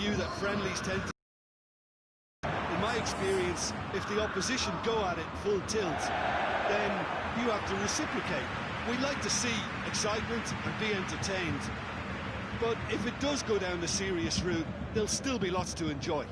view that friendlies tend to... In my experience, if the opposition go at it full tilt, then you have to reciprocate. We like to see excitement and be entertained. But if it does go down the serious route, there'll still be lots to enjoy.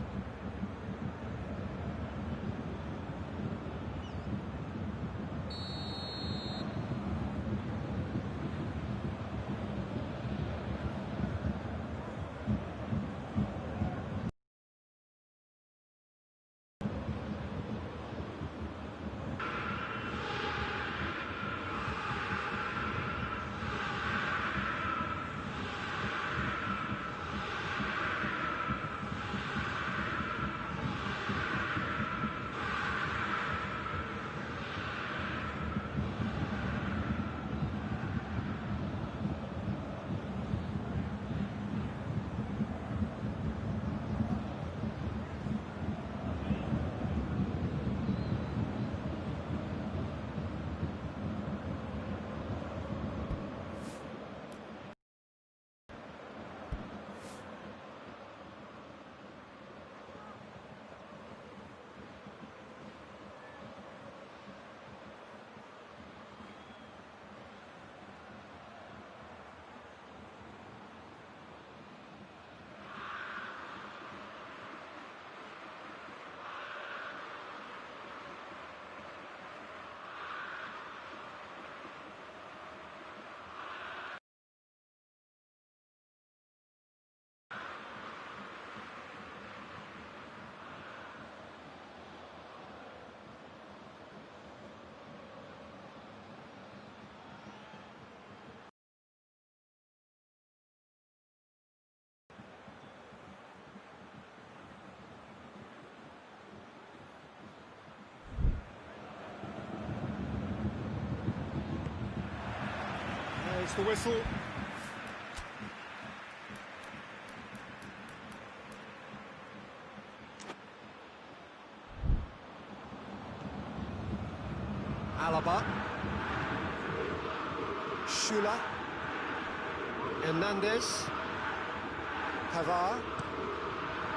There's the whistle. Alaba. Schüller. Hernandez. Pavard.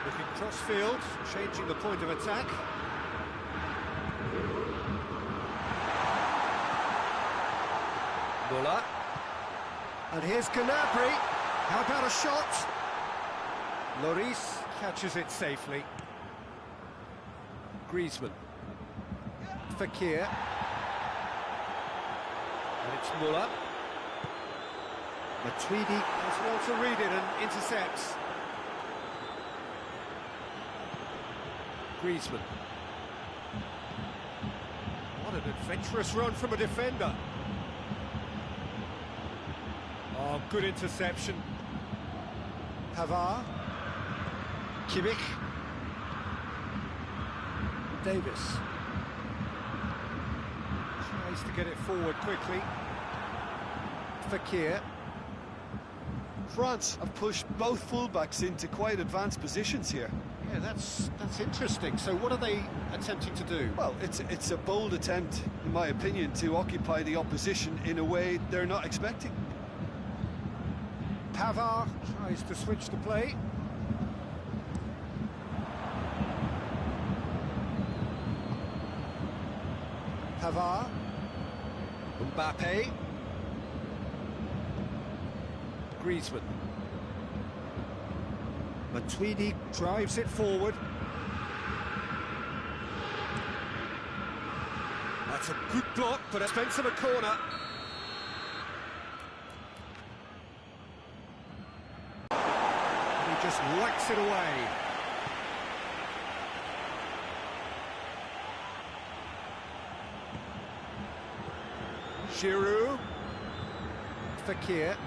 Looking cross-field, changing the point of attack. Muller. And here's Gnabry. How about a shot? Lloris catches it safely. Griezmann. Fekir. And it's Muller. Matuidi does well to read it and intercepts. Griezmann. What an adventurous run from a defender. Oh, good interception. Pavard. Kimmich. Davis. Tries to get it forward quickly. Fekir. France have pushed both fullbacks into quite advanced positions here. Yeah, that's interesting. So what are they attempting to do? Well, it's a bold attempt, in my opinion, to occupy the opposition in a way they're not expecting. Pavard tries to switch the play. Pavard. Mbappe. Griezmann. Matuidi drives it forward. That's a good block, but expense of a corner. And he just whacks it away. Giroud. Fekir.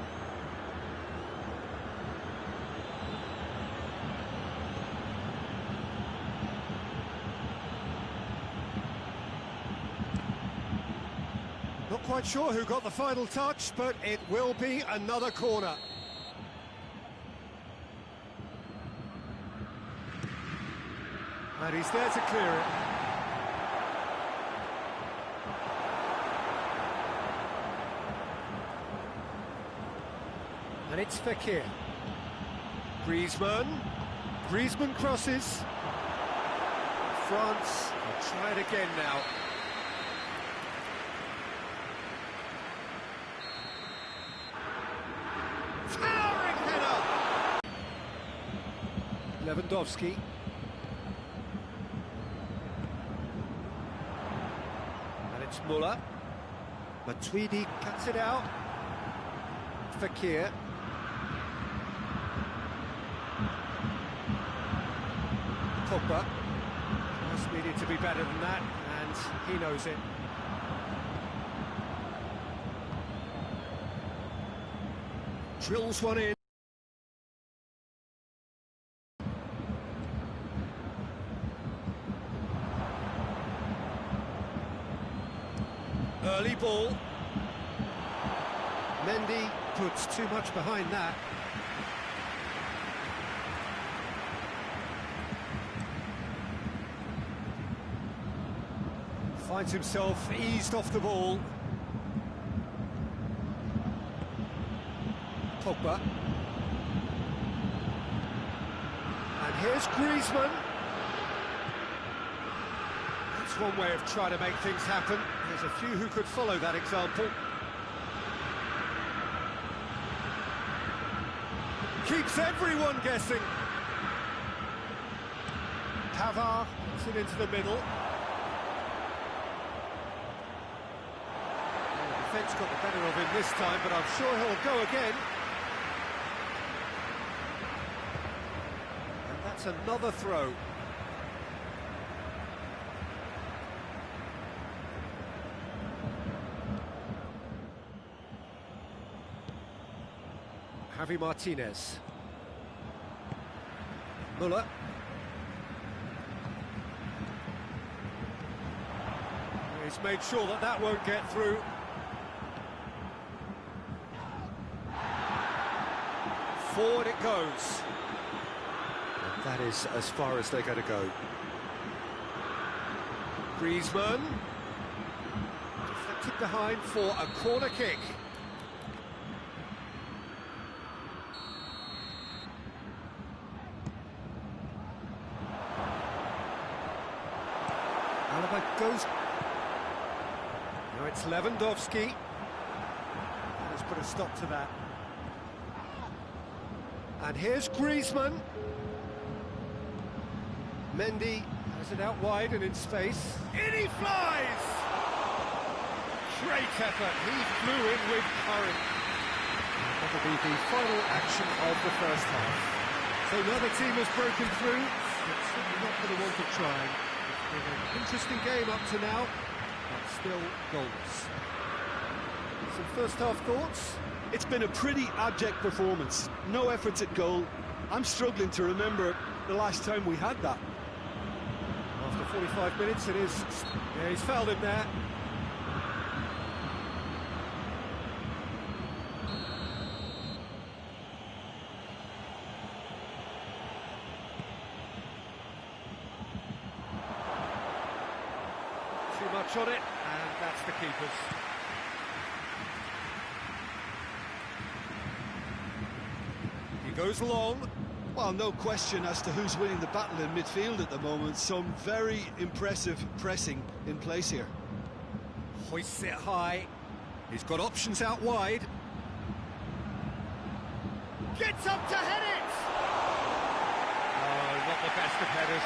Not quite sure who got the final touch, but it will be another corner. And he's there to clear it. And it's Fekir. Griezmann. Griezmann crosses. France will try it again now. Towering header! Lewandowski. And it's Muller. Matuidi cuts it out. Fekir. Pogba. Just needed to be better than that, and he knows it. Drills one in. Early ball. Mendy puts too much behind that. Finds himself eased off the ball. Pogba. And here's Griezmann. That's one way of trying to make things happen. There's a few who could follow that example. Keeps everyone guessing. Pavard puts it into the middle. The defence got the better of him this time, but I'm sure he'll go again. And that's another throw. Javi Martinez. Muller. He's made sure that that won't get through. Forward it goes. And that is as far as they're going to go. Griezmann. Deflected behind for a corner kick. Alaba goes. Now it's Lewandowski. Let's put a stop to that. And here's Griezmann. Mendy has it out wide and in space. In he flies! Great effort. He flew in with current. That'll be the final action of the first half. So now the team has broken through. It's certainly not for the want of trying. It's been an interesting game up to now, but still goalless. Some first half thoughts? It's been a pretty abject performance. No efforts at goal. I'm struggling to remember the last time we had that. After 45 minutes, it is. Yeah, he's fouled him there. Too much on it, and that's the keeper's. Goes along. Well, no question as to who's winning the battle in midfield at the moment. Some very impressive pressing in place here. Hoists it high. He's got options out wide. Gets up to head it! Oh, not the best of headers.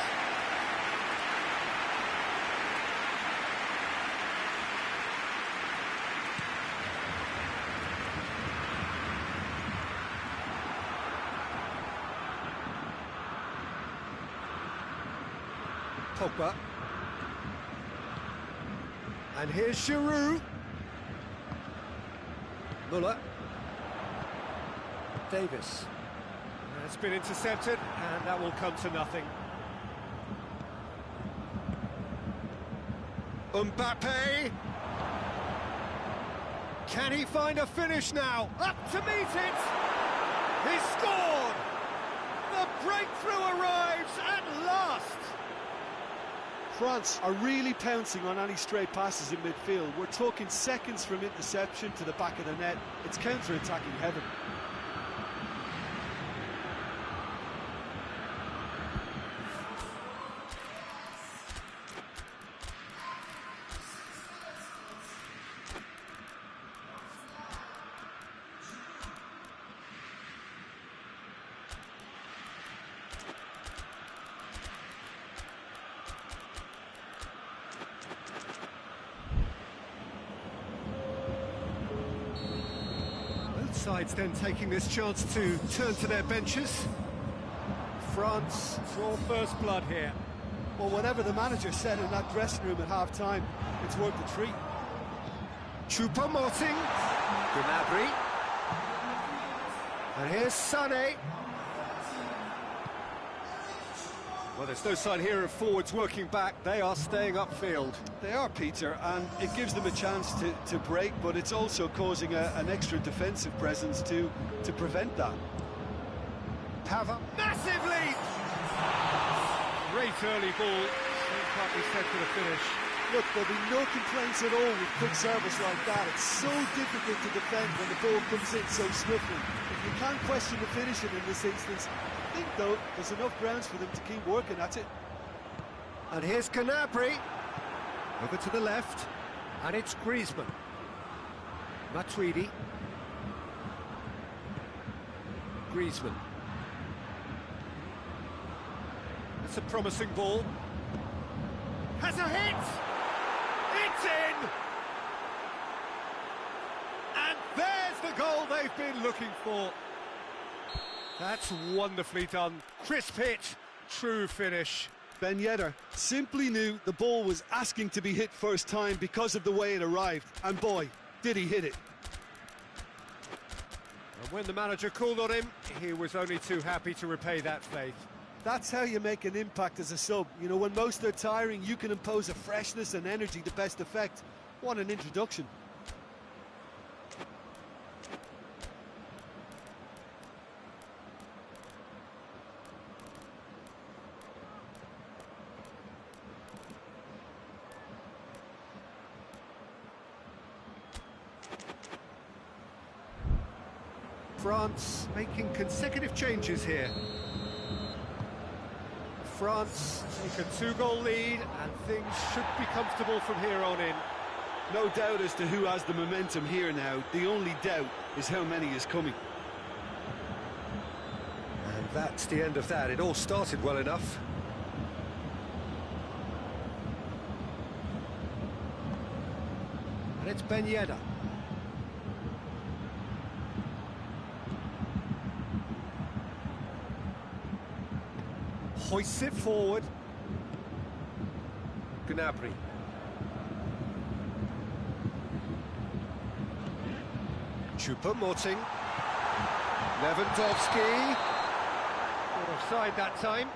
Pogba. And here's Giroud. Muller. Davis. It's been intercepted, and that will come to nothing. Mbappe. Can he find a finish now? Up to meet it! He scored! The breakthrough arrives at last! France are really pouncing on any stray passes in midfield. We're talking seconds from interception to the back of the net. It's counter-attacking heaven. sides then taking this chance to turn to their benches. France draw first blood here. Well, whatever the manager said in that dressing room at half-time, it's worth the treat. Choupo-Moting, Gnabry, and here's Sané. Well, there's no sign here of forwards working back. They are staying upfield. They are, Peter, and it gives them a chance to break, but it's also causing an extra defensive presence to prevent that. Have a massive lead! Great early ball. Can't be said for the finish. Look, there'll be no complaints at all with quick service like that. It's so difficult to defend when the ball comes in so swiftly. If you can't question the finishing in this instance, I think, though, there's enough grounds for them to keep working at it. And here's Gnabry. Over to the left. And it's Griezmann. Matuidi. Griezmann. That's a promising ball. Has a hit! It's in! And there's the goal they've been looking for. That's wonderfully done. Crisp hit, true finish. Ben Yedder simply knew the ball was asking to be hit first time because of the way it arrived. And boy, did he hit it. And when the manager called on him, he was only too happy to repay that faith. That's how you make an impact as a sub. You know, when most are tiring, you can impose a freshness and energy to best effect. What an introduction. France making consecutive changes here. France take a two-goal lead and things should be comfortable from here on in. No doubt as to who has the momentum here now. The only doubt is how many is coming. And that's the end of that. It all started well enough. And it's Ben Yedder. Hoists it forward. Gnabry. Choupo-Moting. Lewandowski. Not offside that time.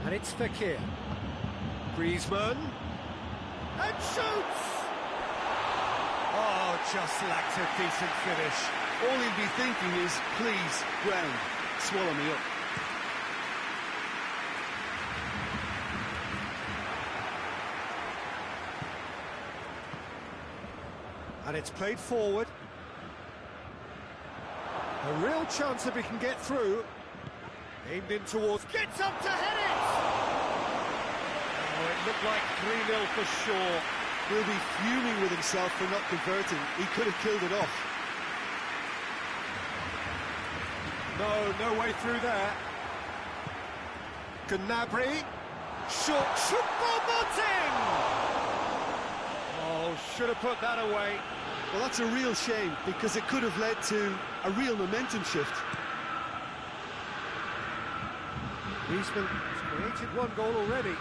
And it's Fekir. Griezmann. And shoots! Oh, just lacked a decent finish. All he'd be thinking is, please, ground, swallow me up. And it's played forward. A real chance if he can get through. Aimed in towards, gets up to head it! Oh, it looked like 3-0 for sure. He'll be fuming with himself for not converting. He could have killed it off. No way through there. Gnabry. Short, Choupo-Moting! Oh, should have put that away. Well, that's a real shame, because it could have led to a real momentum shift. Griezmann has created one goal already.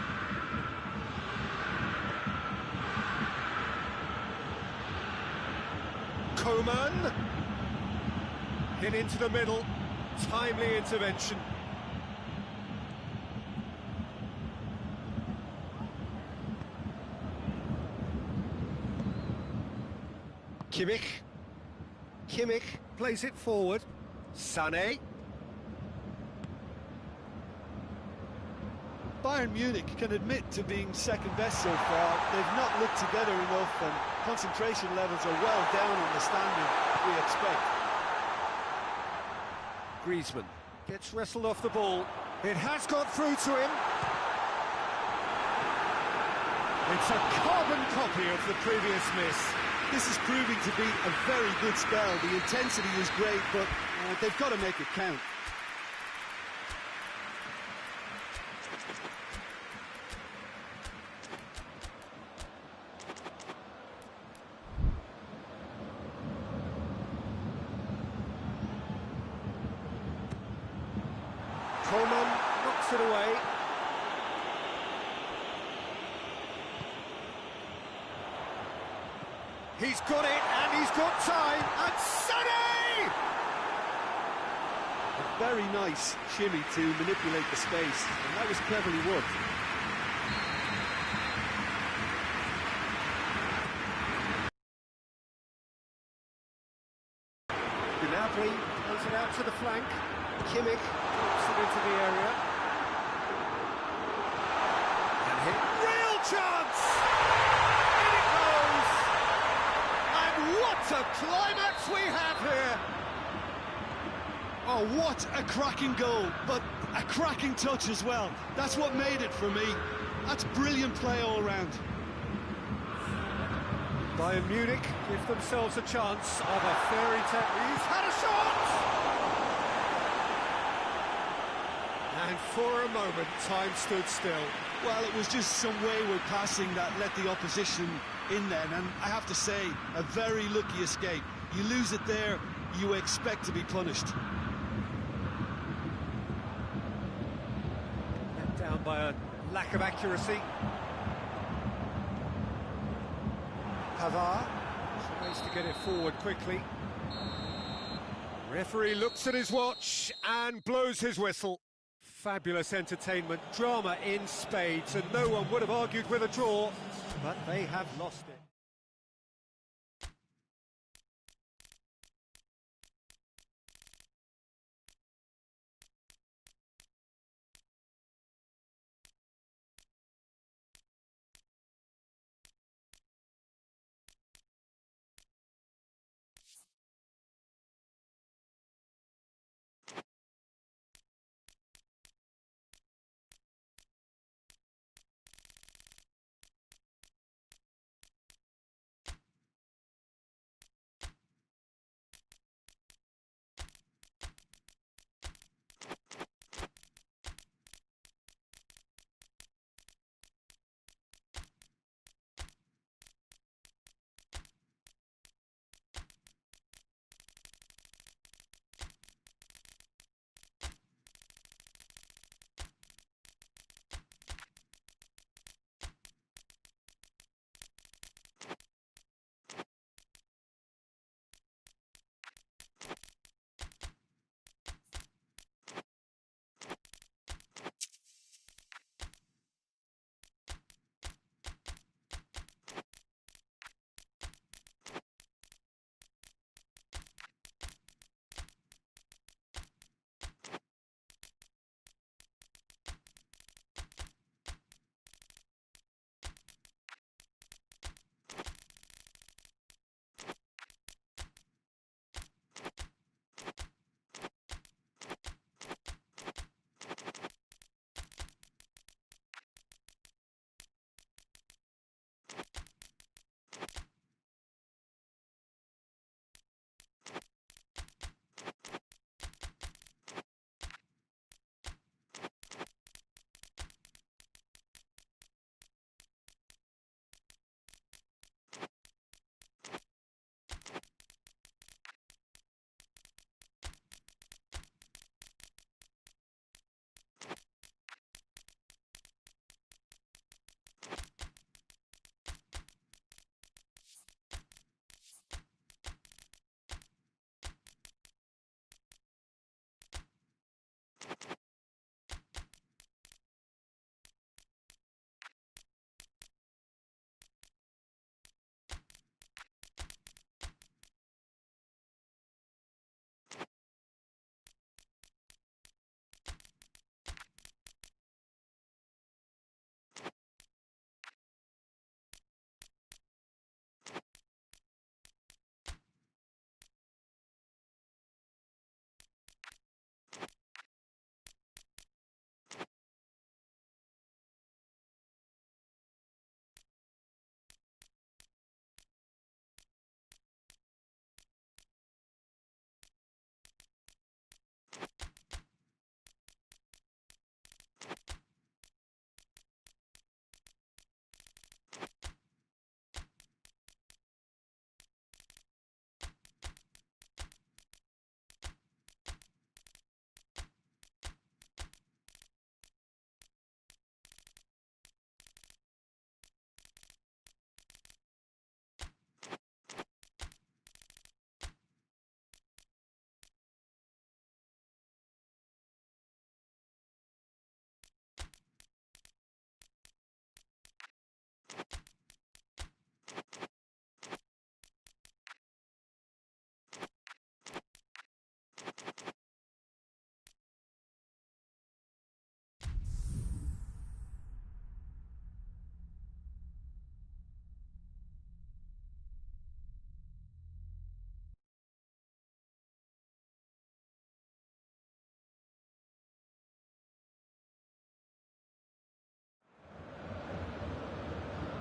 Coman. Hit into the middle. Timely intervention. Kimmich plays it forward. Sané. Bayern Munich can admit to being second best so far. They've not looked together enough, and concentration levels are well down on the standard we expect. Griezmann gets wrestled off the ball. It has got through to him. It's a carbon copy of the previous miss. This is proving to be a very good spell. The intensity is great, but they've got to make it count. Coleman knocks it away. He's got it, and he's got time, and Sonny! A very nice shimmy to manipulate the space, and that was cleverly worked. Gnabry plays it out to the flank. Kimmich drops it into the area. And hit. Real chance! In it goes! And what a climax we have here! Oh, what a cracking goal, but a cracking touch as well. That's what made it for me. That's brilliant play all round. Bayern Munich give themselves a chance of a fairy tale. He's had a shot! And for a moment, time stood still. Well, it was just some wayward passing that let the opposition in then, and I have to say, a very lucky escape. You lose it there, you expect to be punished. Let down by a lack of accuracy. Pavard tries to get it forward quickly. Referee looks at his watch and blows his whistle. Fabulous entertainment, drama in spades, and no one would have argued with a draw, but they have lost it.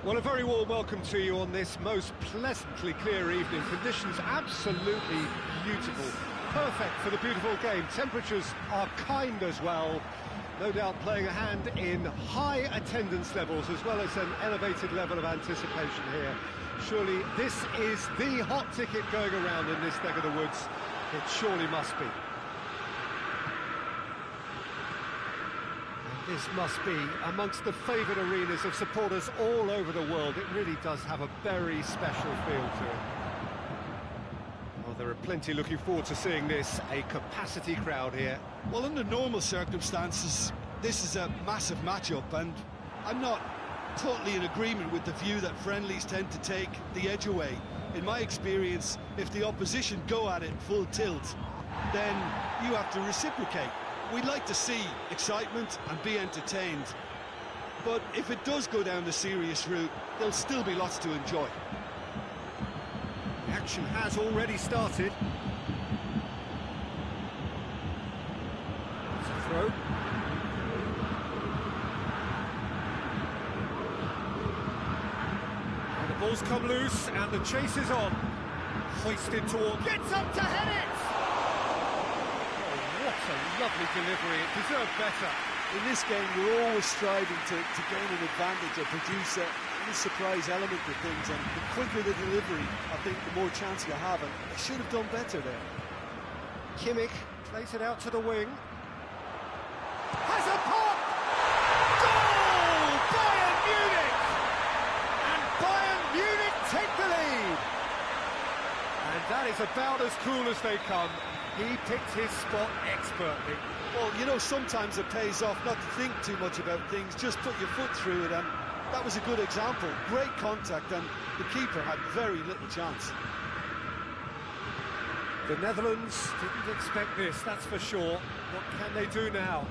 Well, a very warm welcome to you on this most pleasantly clear evening. Conditions absolutely beautiful. Perfect for the beautiful game. Temperatures are kind as well. No doubt playing a hand in high attendance levels as well as an elevated level of anticipation here. Surely this is the hot ticket going around in this neck of the woods. It surely must be. And this must be amongst the favoured arenas of supporters all over the world. It really does have a very special feel to it. Well, there are plenty looking forward to seeing this, a capacity crowd here. Well, under normal circumstances, this is a massive matchup, and I'm not totally in agreement with the view that friendlies tend to take the edge away. In my experience, if the opposition go at it full tilt, then you have to reciprocate. We'd like to see excitement and be entertained, but if it does go down the serious route, there'll still be lots to enjoy. The action has already started. It's a throw. And the ball's come loose, and the chase is on. Hoisted toward... Gets up to head it! Oh, what a lovely delivery. It deserved better. In this game, we're always striving to gain an advantage or produce a surprise element to things, and the quicker the delivery, I think the more chance you have, and they should have done better there. Kimmich plays it out to the wing. Has a pop! Goal! Bayern Munich! And Bayern Munich take the lead! And that is about as cool as they come. He picked his spot expertly. Well, you know, sometimes it pays off not to think too much about things, just put your foot through it, and that was a good example. Great contact, and the keeper had very little chance. The Netherlands didn't expect this, that's for sure. What can they do now?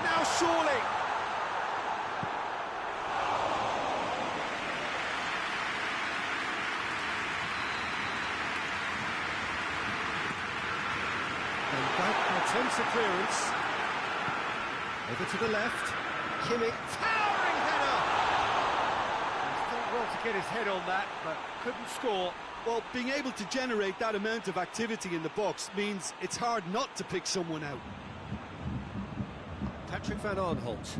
Now surely! And back attempts a clearance. Over to the left. Kimmich, towering header! He's done well to get his head on that, but couldn't score. Well, being able to generate that amount of activity in the box means it's hard not to pick someone out. Patrick van Aanholt.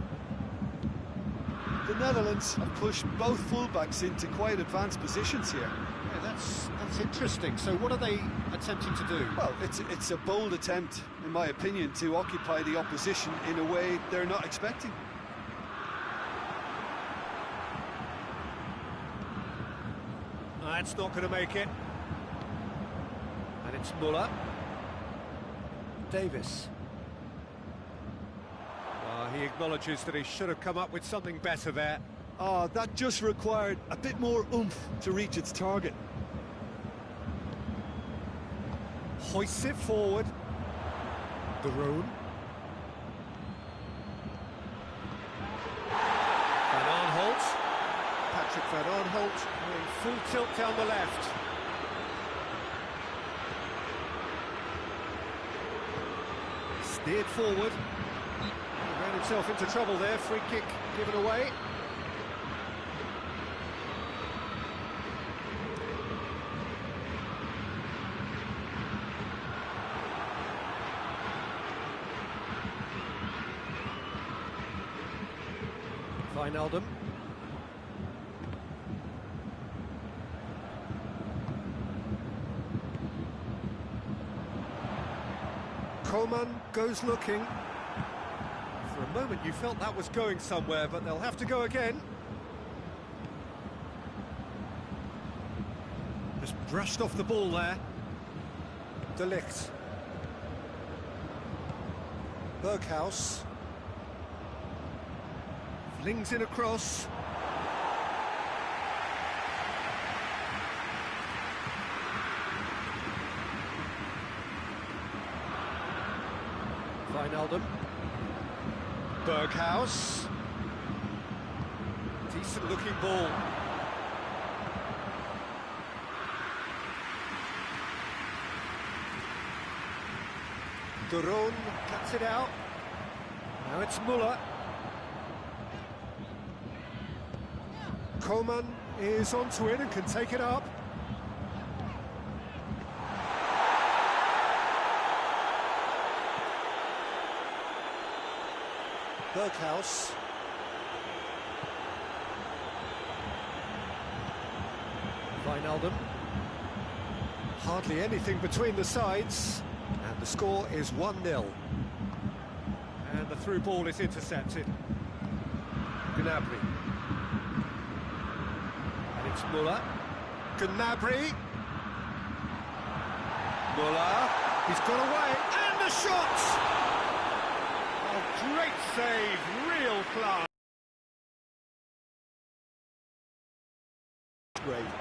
The Netherlands have pushed both fullbacks into quite advanced positions here. Yeah, that's interesting. So what are they attempting to do? Well, it's a bold attempt, in my opinion, to occupy the opposition in a way they're not expecting. That's not going to make it. And it's Muller. Davis. He acknowledges that he should have come up with something better there. Oh, that just required a bit more oomph to reach its target. Hoists it forward. De Roon. Van Aanholt. Patrick van Aanholt going full tilt down the left. Steered forward. He ran himself into trouble there. Free kick given away. Wijnaldum. Coman goes looking. For a moment you felt that was going somewhere, but they'll have to go again. Just brushed off the ball there. De Ligt. Berghuis. Flings in across. Wijnaldum. Berghuis. Decent looking ball. De Roon cuts it out. Now it's Muller. Coman is onto it and can take it up. Berghaus. Wijnaldum. Hardly anything between the sides, and the score is 1-0. And the through ball is intercepted. Gnabry. And it's Müller. Gnabry. Müller. He's got away, and the shot! Oh, great save, real class. Great.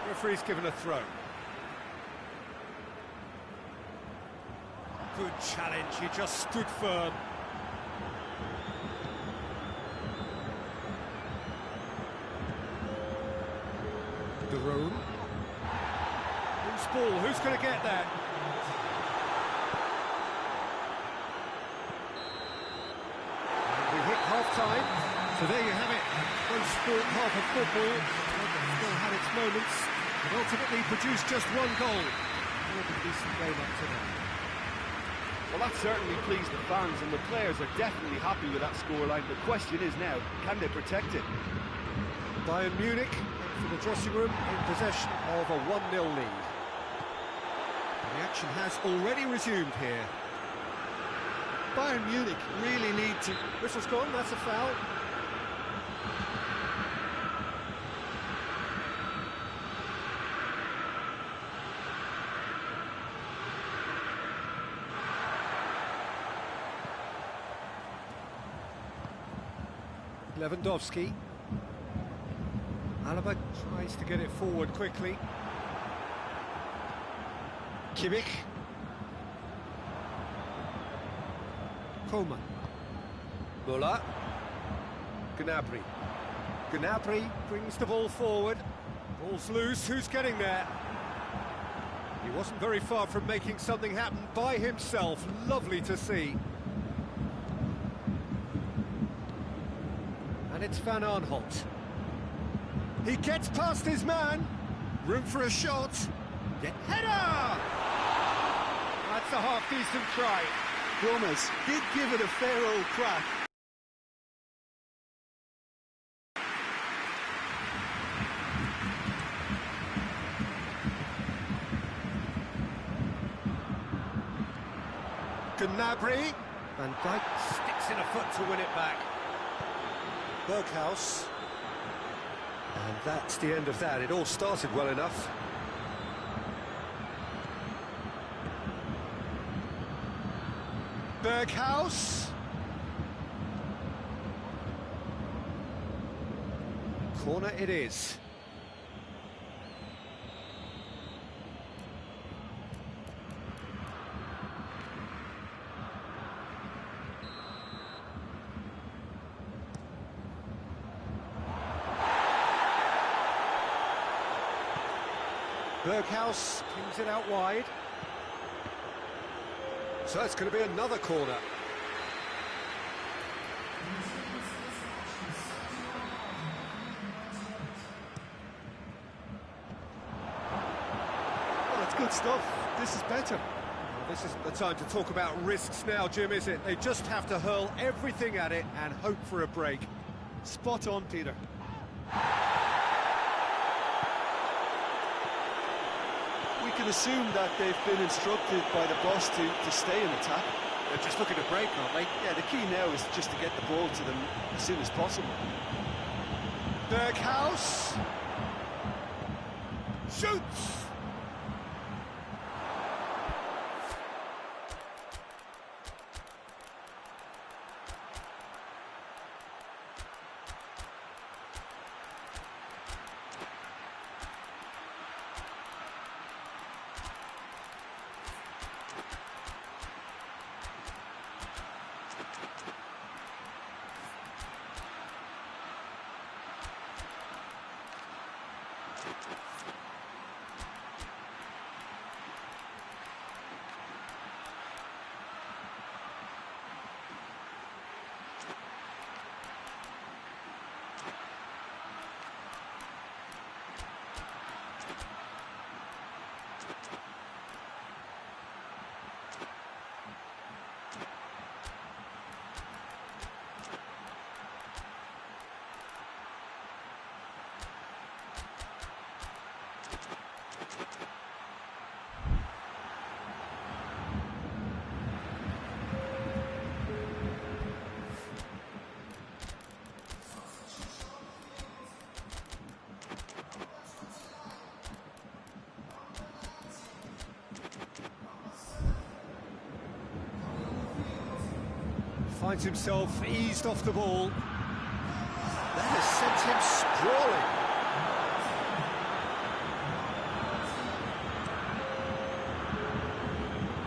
Referee's given a throw. Good challenge, he just stood firm. De Roon. Who's ball? Who's going to get that? And we hit half-time. So there you have it. One sport, half of football. Still had its moments, but ultimately produced just one goal. What a decent game up to now. Well, that certainly pleased the fans, and the players are definitely happy with that scoreline. The question is now, can they protect it? Bayern Munich for the dressing room in possession of a 1-0 lead. The action has already resumed here. Bayern Munich really need to... Whistle's gone, that's a foul. Lewandowski. Alaba tries to get it forward quickly. Kimmich. Coman. Müller. Gnabry. Gnabry brings the ball forward. Ball's loose, who's getting there? He wasn't very far from making something happen by himself. Lovely to see. And it's Van Aanholt. He gets past his man. Room for a shot. Header! That's a half-decent try. Gomez did give it a fair old crack. Gnabry. Van Dijk sticks in a foot to win it back. Berghaus. And that's the end of that. It all started well enough. Berghaus. Corner it is. Berghaus kings it out wide. So it's going to be another corner. Oh, that's good stuff. This is better. Well, this isn't the time to talk about risks now, Jim, is it? They just have to hurl everything at it and hope for a break. Spot on, Peter. We can assume that they've been instructed by the boss to stay in attack. They're just looking to break, aren't they? Yeah, the key now is just to get the ball to them as soon as possible. Berghaus shoots. Finds himself eased off the ball. That has sent him sprawling.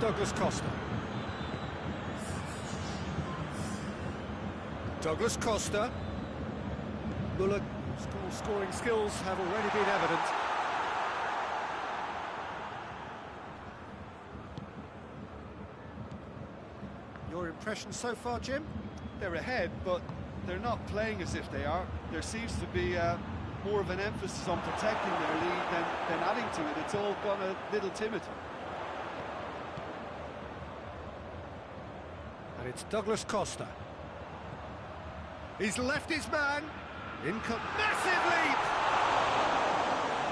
Douglas Costa. Douglas Costa. Bullock, scoring skills have already been evident. Your impression so far, Jim? They're ahead, but they're not playing as if they are. There seems to be more of an emphasis on protecting their lead than adding to it. It's all gone a little timid. And it's Douglas Costa. He's left his man. Massive leap!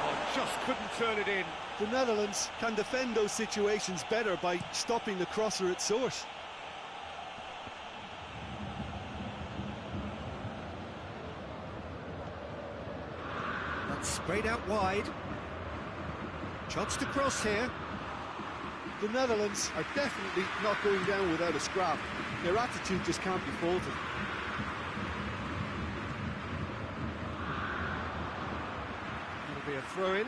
Oh, just couldn't turn it in. The Netherlands can defend those situations better by stopping the crosser at source. Sprayed out wide. Chance to cross here. The Netherlands are definitely not going down without a scrap. Their attitude just can't be faulted. It'll be a throw-in.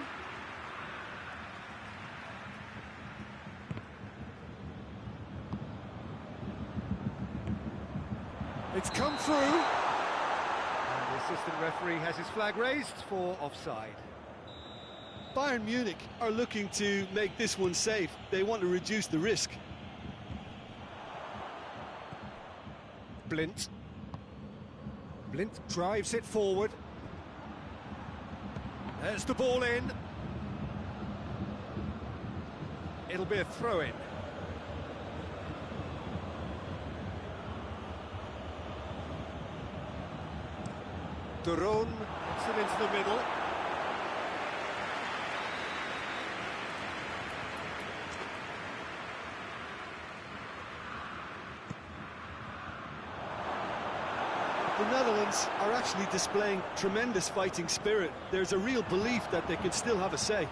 It's come through. And the assistant referee has his flag raised for offside. Bayern Munich are looking to make this one safe. They want to reduce the risk. Blint. Blint drives it forward. There's the ball in. It'll be a throw-in. De Roon puts it into the middle. The Netherlands are actually displaying tremendous fighting spirit. There's a real belief that they can still have a say.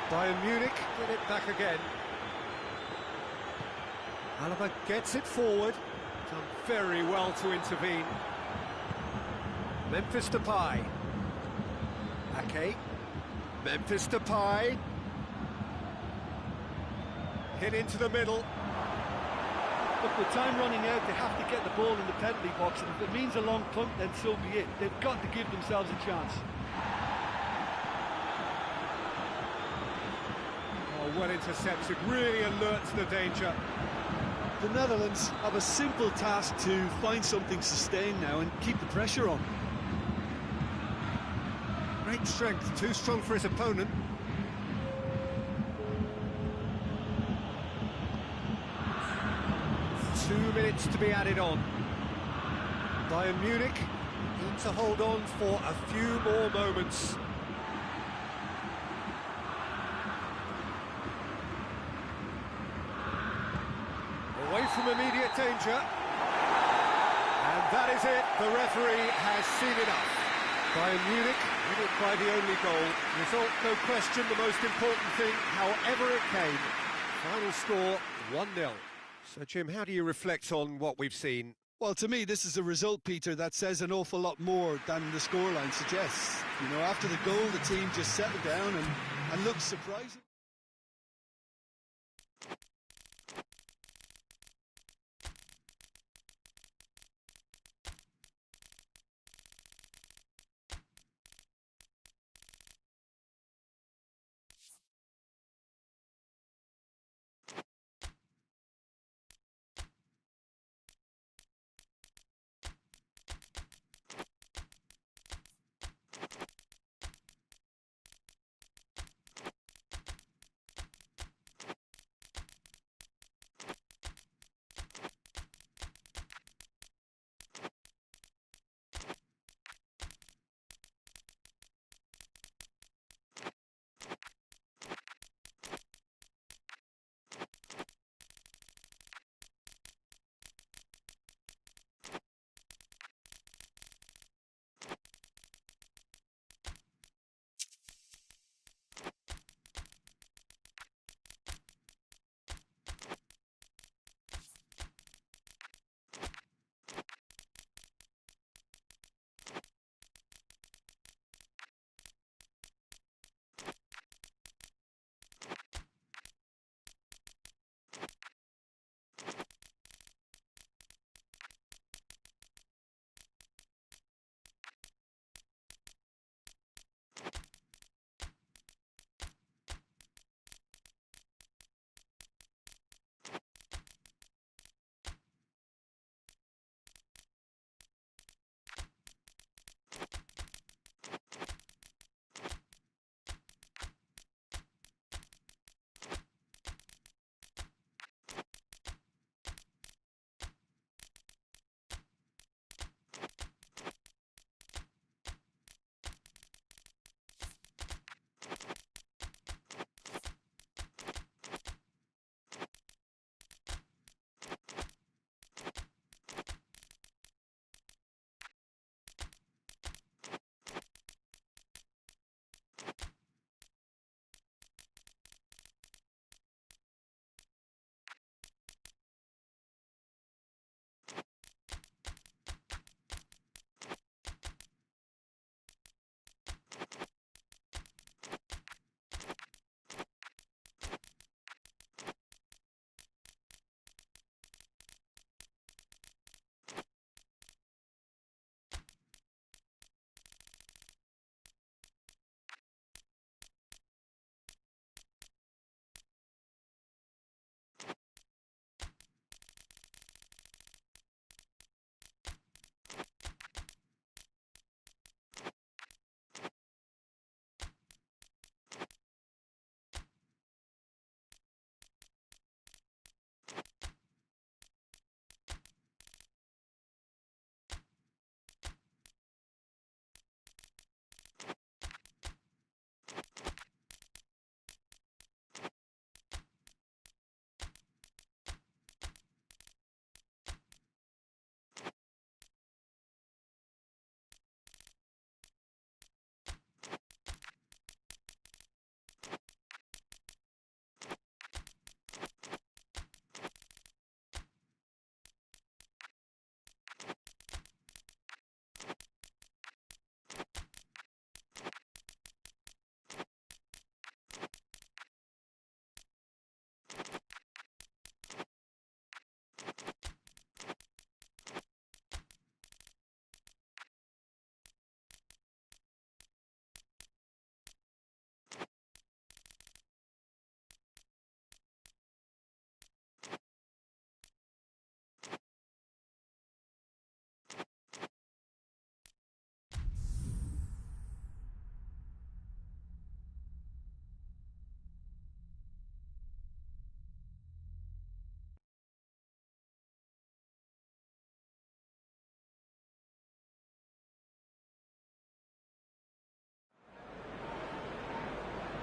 Bayern Munich get it back again. Alaba gets it forward. Done very well to intervene. Memphis Depay. Ake. Memphis Depay. Hit into the middle. Look, with time running out, they have to get the ball in the penalty box, and if it means a long punt, then so be it. They've got to give themselves a chance. Oh, well intercepted, really alert to the danger. The Netherlands have a simple task to find something sustained now and keep the pressure on. Great strength, too strong for his opponent. Two minutes to be added on. Bayern Munich need to hold on for a few more moments. Away from immediate danger. And that is it. The referee has seen enough. Bayern Munich win it by the only goal. Result, no question, the most important thing, however it came. Final score, 1-0. So, Jim, how do you reflect on what we've seen? Well, to me, this is a result, Peter, that says an awful lot more than the scoreline suggests. You know, after the goal, the team just settled down and looked surprising.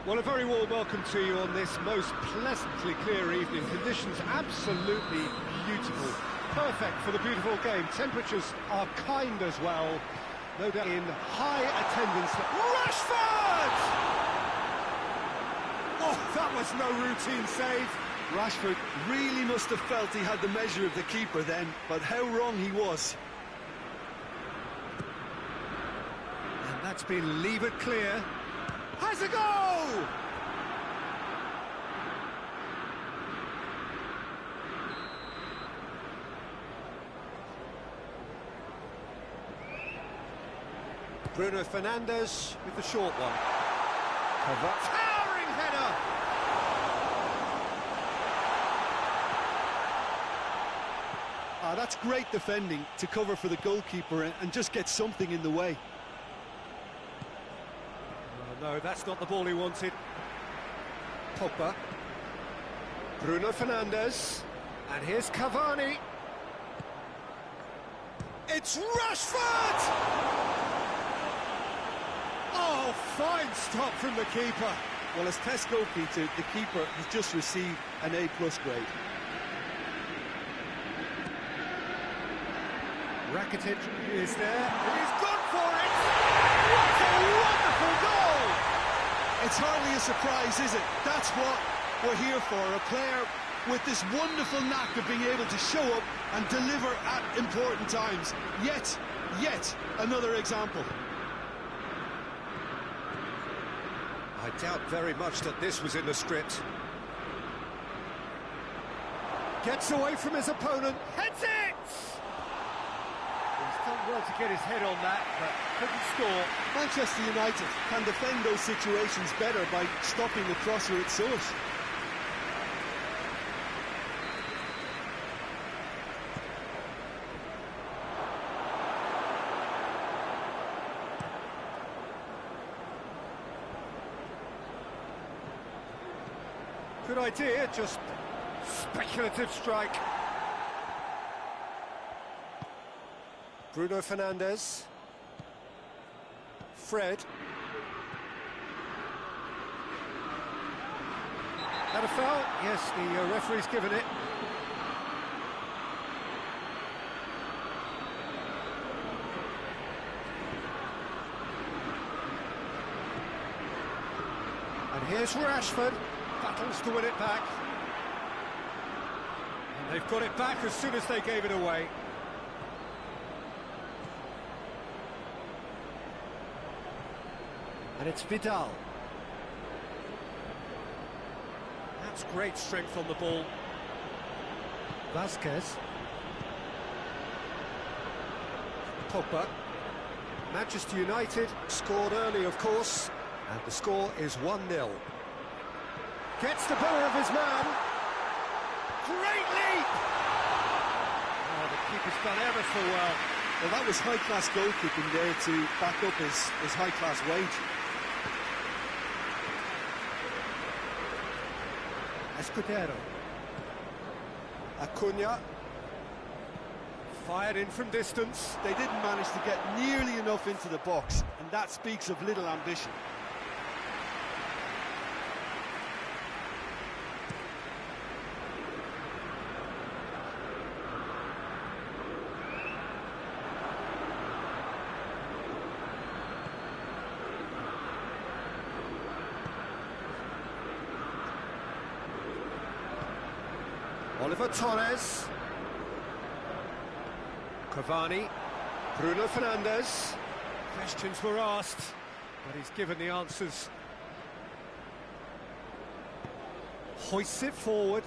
Well, a very warm welcome to you on this most pleasantly clear evening. Conditions absolutely beautiful. Perfect for the beautiful game. Temperatures are kind as well. No doubt in high attendance. Rashford! Oh, that was no routine save. Rashford really must have felt he had the measure of the keeper then, but how wrong he was. And that's been levered clear. Has a goal! Bruno Fernandes with the short one. Towering header! That's great defending to cover for the goalkeeper and just get something in the way. No, that's not the ball he wanted. Pogba. Bruno Fernandes. And here's Cavani. It's Rashford! Oh, fine stop from the keeper. Well, as test goalkeeper, the keeper has just received an A+ grade. Rakitic is there. He's gone for it! What a wonderful goal! It's hardly a surprise, is it? That's what we're here for, a player with this wonderful knack of being able to show up and deliver at important times. Yet another example. I doubt very much that this was in the script. Gets away from his opponent, heads it! He's done well to get his head on that, but couldn't score. Manchester United can defend those situations better by stopping the crosser at source. Good idea, just speculative strike. Bruno Fernandes. Fred. Had a foul? Yes, the referee's given it. And here's Rashford. Battles to win it back. And they've got it back as soon as they gave it away. And it's Vidal. That's great strength on the ball. Vasquez. Pogba. Manchester United scored early, of course, and the score is 1-0. Gets the better of his man. Great leap! Oh, the keeper's done ever so well. Well, that was high-class goalkeeping there to back up his high-class wage. Escudero. Acuna. Fired in from distance. They didn't manage to get nearly enough into the box, and that speaks of little ambition. Oliver Torres. Cavani. Bruno Fernandes. Questions were asked, but he's given the answers. Hoists it forward.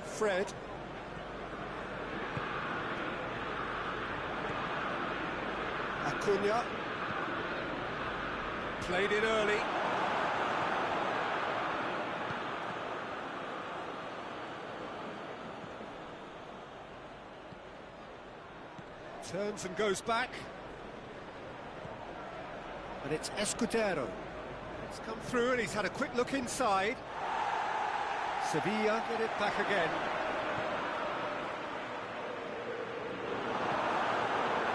Fred. Acuna. Played in early. Turns and goes back. And it's Escudero. It's come through and he's had a quick look inside. Sevilla get it back again.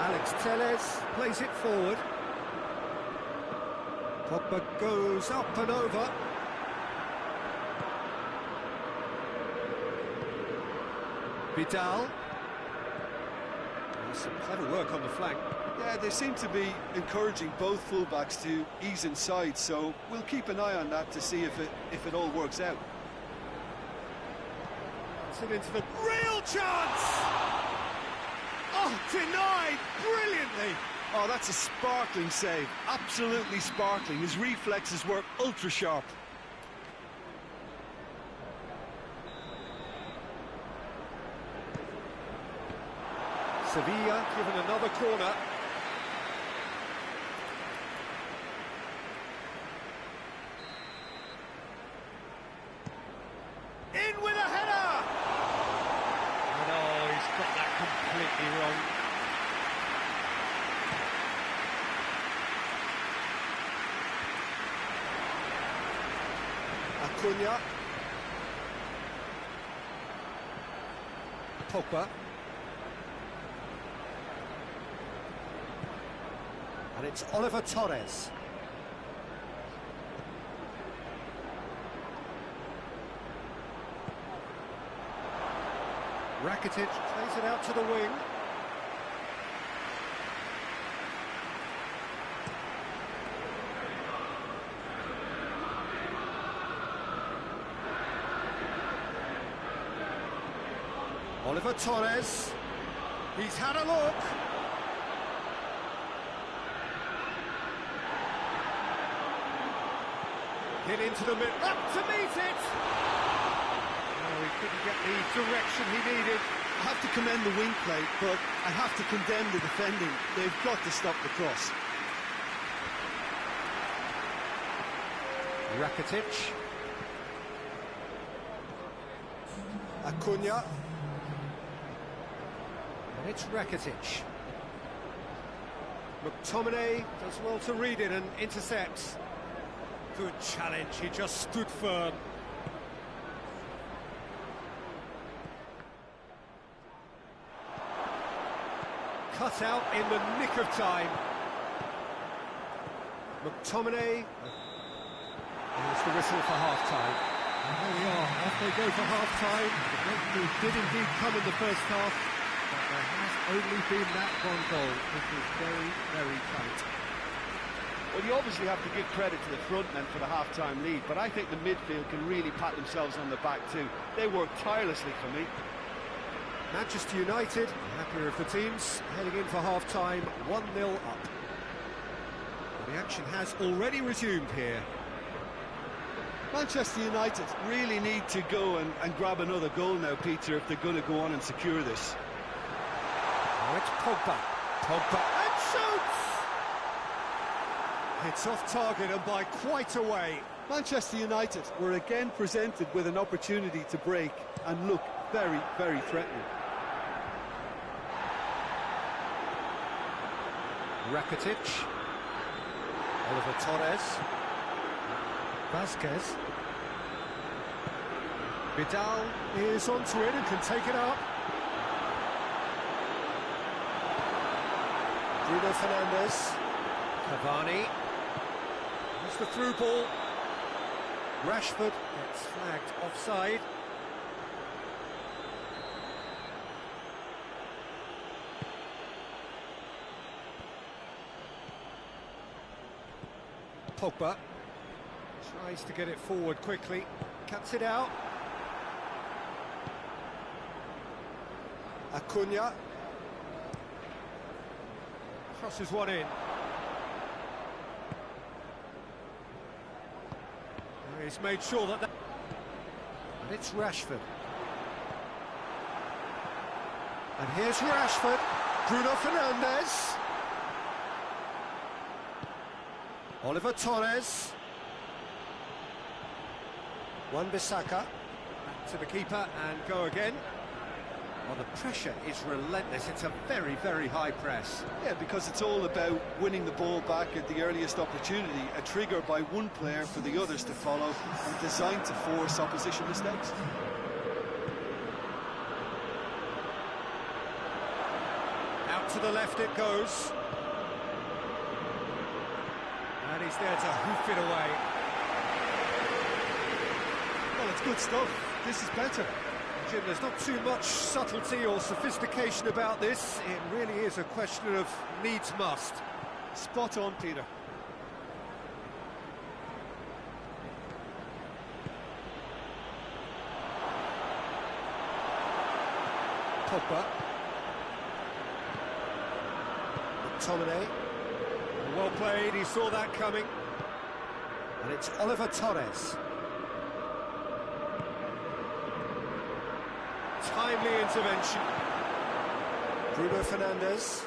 Alex Telles plays it forward. Pogba goes up and over. Vidal. Some clever work on the flank. Yeah, they seem to be encouraging both fullbacks to ease inside, so we'll keep an eye on that to see if it all works out. It's into the real chance! Oh, denied brilliantly! Oh, that's a sparkling save. Absolutely sparkling. His reflexes were ultra sharp. Sevilla given another corner. In with a header! And oh, he's got that completely wrong. Acuna. Pogba. And it's Oliver Torres. Rakitic plays it out to the wing. Oliver Torres. He's had a look. Hit into the middle, up to meet it! Oh, he couldn't get the direction he needed. I have to commend the wing play, but I have to condemn the defending. They've got to stop the cross. Rakitic. Acuna. And it's Rakitic. McTominay does well to read it and intercepts. Good challenge, he just stood firm. Cut out in the nick of time. McTominay. There's the whistle for half-time. And there we are, off they go for half-time. The breakthrough did indeed come in the first half, but there has only been that one goal. It was very, very tight. Well, you obviously have to give credit to the front men for the half-time lead, but I think the midfield can really pat themselves on the back too. They worked tirelessly for me. Manchester United, happier of the teams, heading in for half-time, 1-0 up. Well, the action has already resumed here. Manchester United really need to go and grab another goal now, Peter, if they're going to go on and secure this. Now it's Pogba. Pogba and shoots! It's off target and by quite a way. Manchester United were again presented with an opportunity to break and look very, very threatening. Rakitic. Oliver Torres. Vasquez. Vidal is onto it and can take it up. Bruno Fernandes. Cavani. There's the through ball. Rashford gets flagged offside. Pogba tries to get it forward quickly, cuts it out. Acuna crosses one in. He's made sure that... And it's Rashford. And here's Rashford. Bruno Fernandes. Oliver Torres. Wan-Bissaka. Back to the keeper and go again. Well, the pressure is relentless. It's a very, very high press. Yeah, because it's all about winning the ball back at the earliest opportunity, a trigger by one player for the others to follow, and designed to force opposition mistakes. Out to the left it goes. And And he's there to hoof it away. Well, it's good stuff. This is better. Jim, there's not too much subtlety or sophistication about this. It really is a question of needs must. Spot on, Peter. Pogba. McTominay. Well played, he saw that coming. And it's Oliver Torres. Timely intervention. Bruno Fernandes.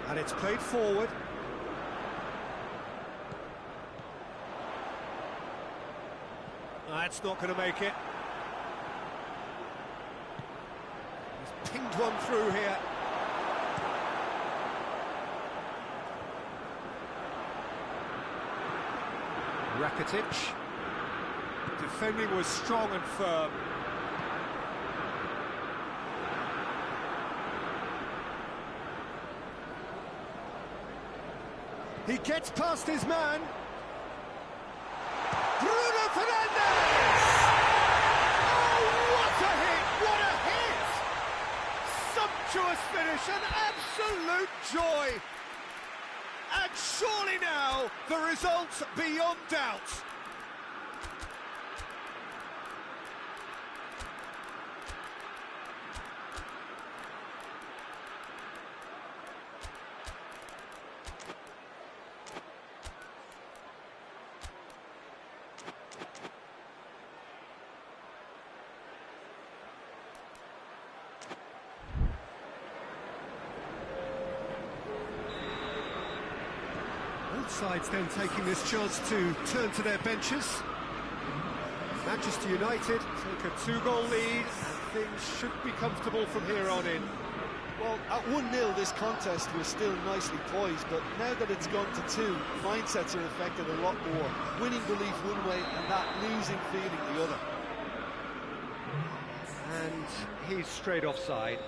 And it's played forward. That's not going to make it. He's pinged one through here. Rakitic. Defending was strong and firm. He gets past his man. Bruno Fernandes! Oh, what a hit! What a hit! Sumptuous finish, an absolute joy. And surely now, the result beyond doubt. Both sides then taking this chance to turn to their benches. Manchester United take a 2-goal lead and things should be comfortable from here on in. Well, at 1-0 this contest was still nicely poised, but now that it's gone to 2, mindsets are affected a lot more. Winning belief one way and that losing feeling the other. And he's straight offside.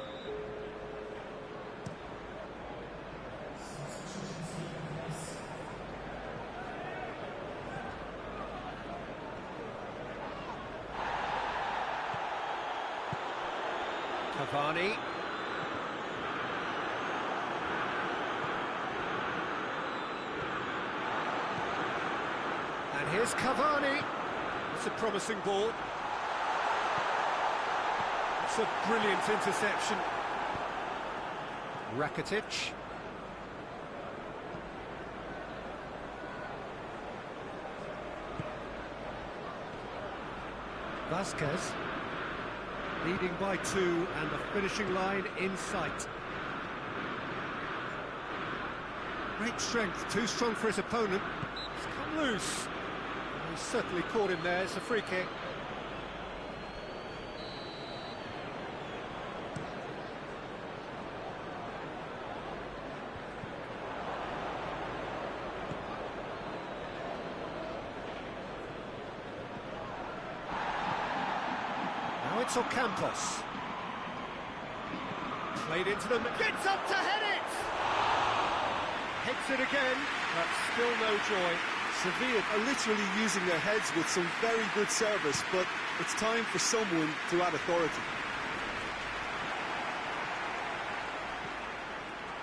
Cavani. And here's Cavani. It's a promising ball. It's a brilliant interception. Rakitic. Vasquez. Leading by 2 and the finishing line in sight. Great strength, too strong for his opponent. It's come loose. He's certainly caught him there, it's a free kick. Now it's Ocampos. Played into them, gets up to head it! Hits it again, but still no joy. Sevilla are literally using their heads with some very good service, but it's time for someone to add authority.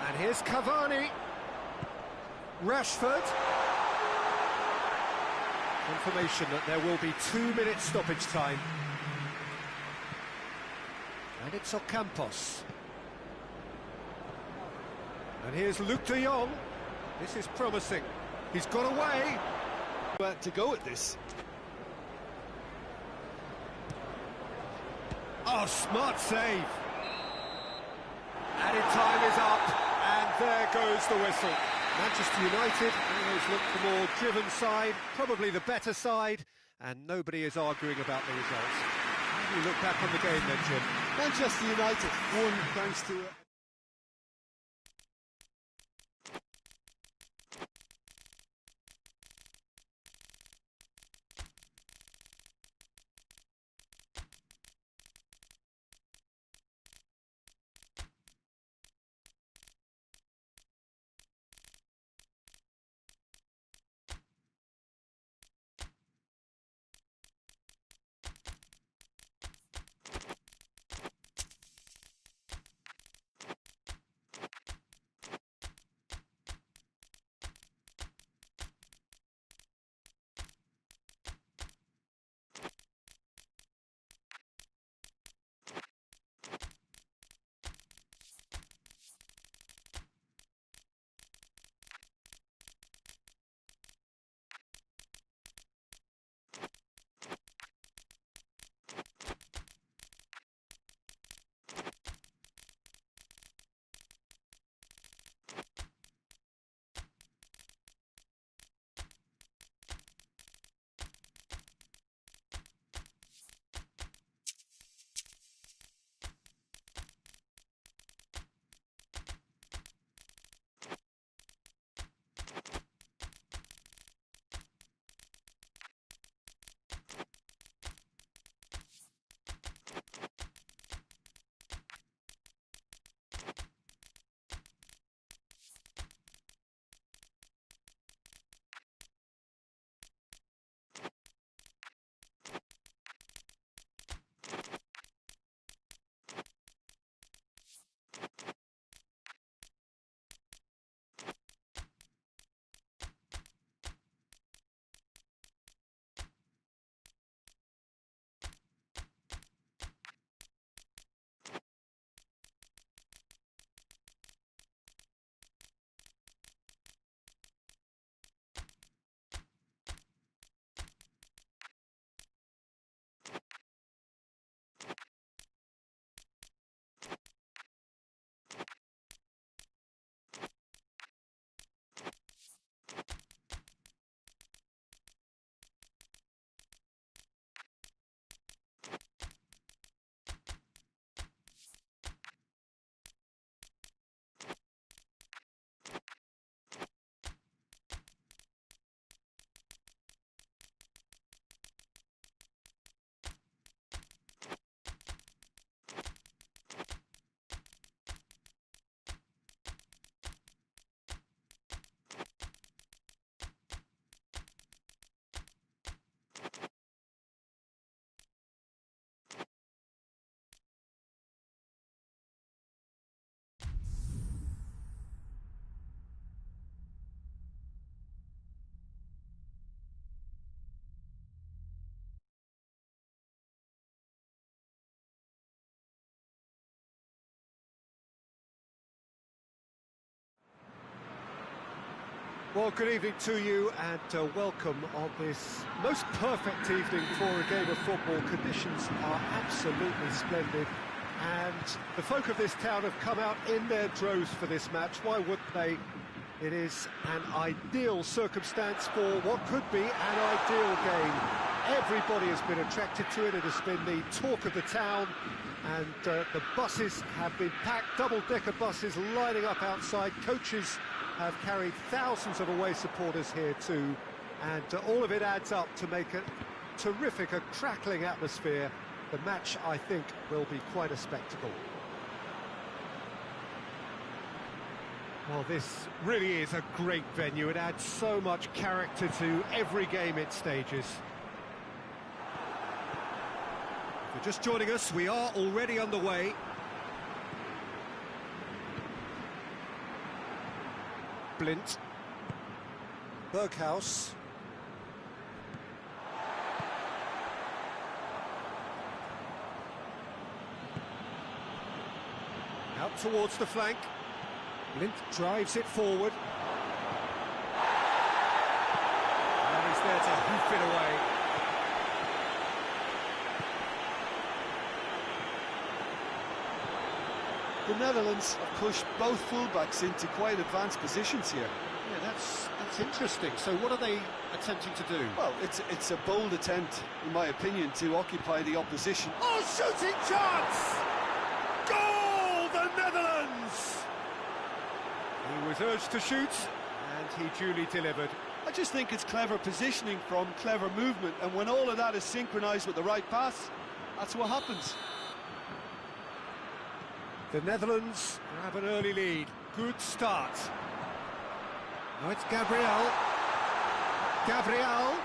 And here's Cavani. Rashford. Confirmation that there will be 2 minutes stoppage time. And it's Ocampos. And here's Luke de Jong. This is promising. He's got away. To go at this. Oh, smart save. Added time is up, and there goes the whistle. Manchester United always look the more driven side, probably the better side, and nobody is arguing about the results. How do you look back on the game then, Jim? Manchester United won thanks to Well, good evening to you and welcome on this most perfect evening for a game of football. Conditions are absolutely splendid and the folk of this town have come out in their droves for this match. Why wouldn't they? It is an ideal circumstance for what could be an ideal game. Everybody has been attracted to it. It has been the talk of the town and the buses have been packed, double-decker buses lining up outside. Coaches have carried thousands of away supporters here too, and all of it adds up to make a terrific, a crackling atmosphere. The match, I think, will be quite a spectacle. Well, this really is a great venue. It adds so much character to every game it stages. If you're just joining us, we are already underway. Blint. Berghaus. Out towards the flank. Blint drives it forward. And he's there to hoof it away. The Netherlands have pushed both fullbacks into quite advanced positions here. Yeah, that's interesting. So what are they attempting to do? Well, it's a bold attempt, in my opinion, to occupy the opposition. Oh, shooting chance! Goal, the Netherlands! He was urged to shoot, and he duly delivered. I just think it's clever positioning from clever movement, and when all of that is synchronised with the right pass, that's what happens. The Netherlands have an early lead. Good start. Now it's Gabriel. Gabriel.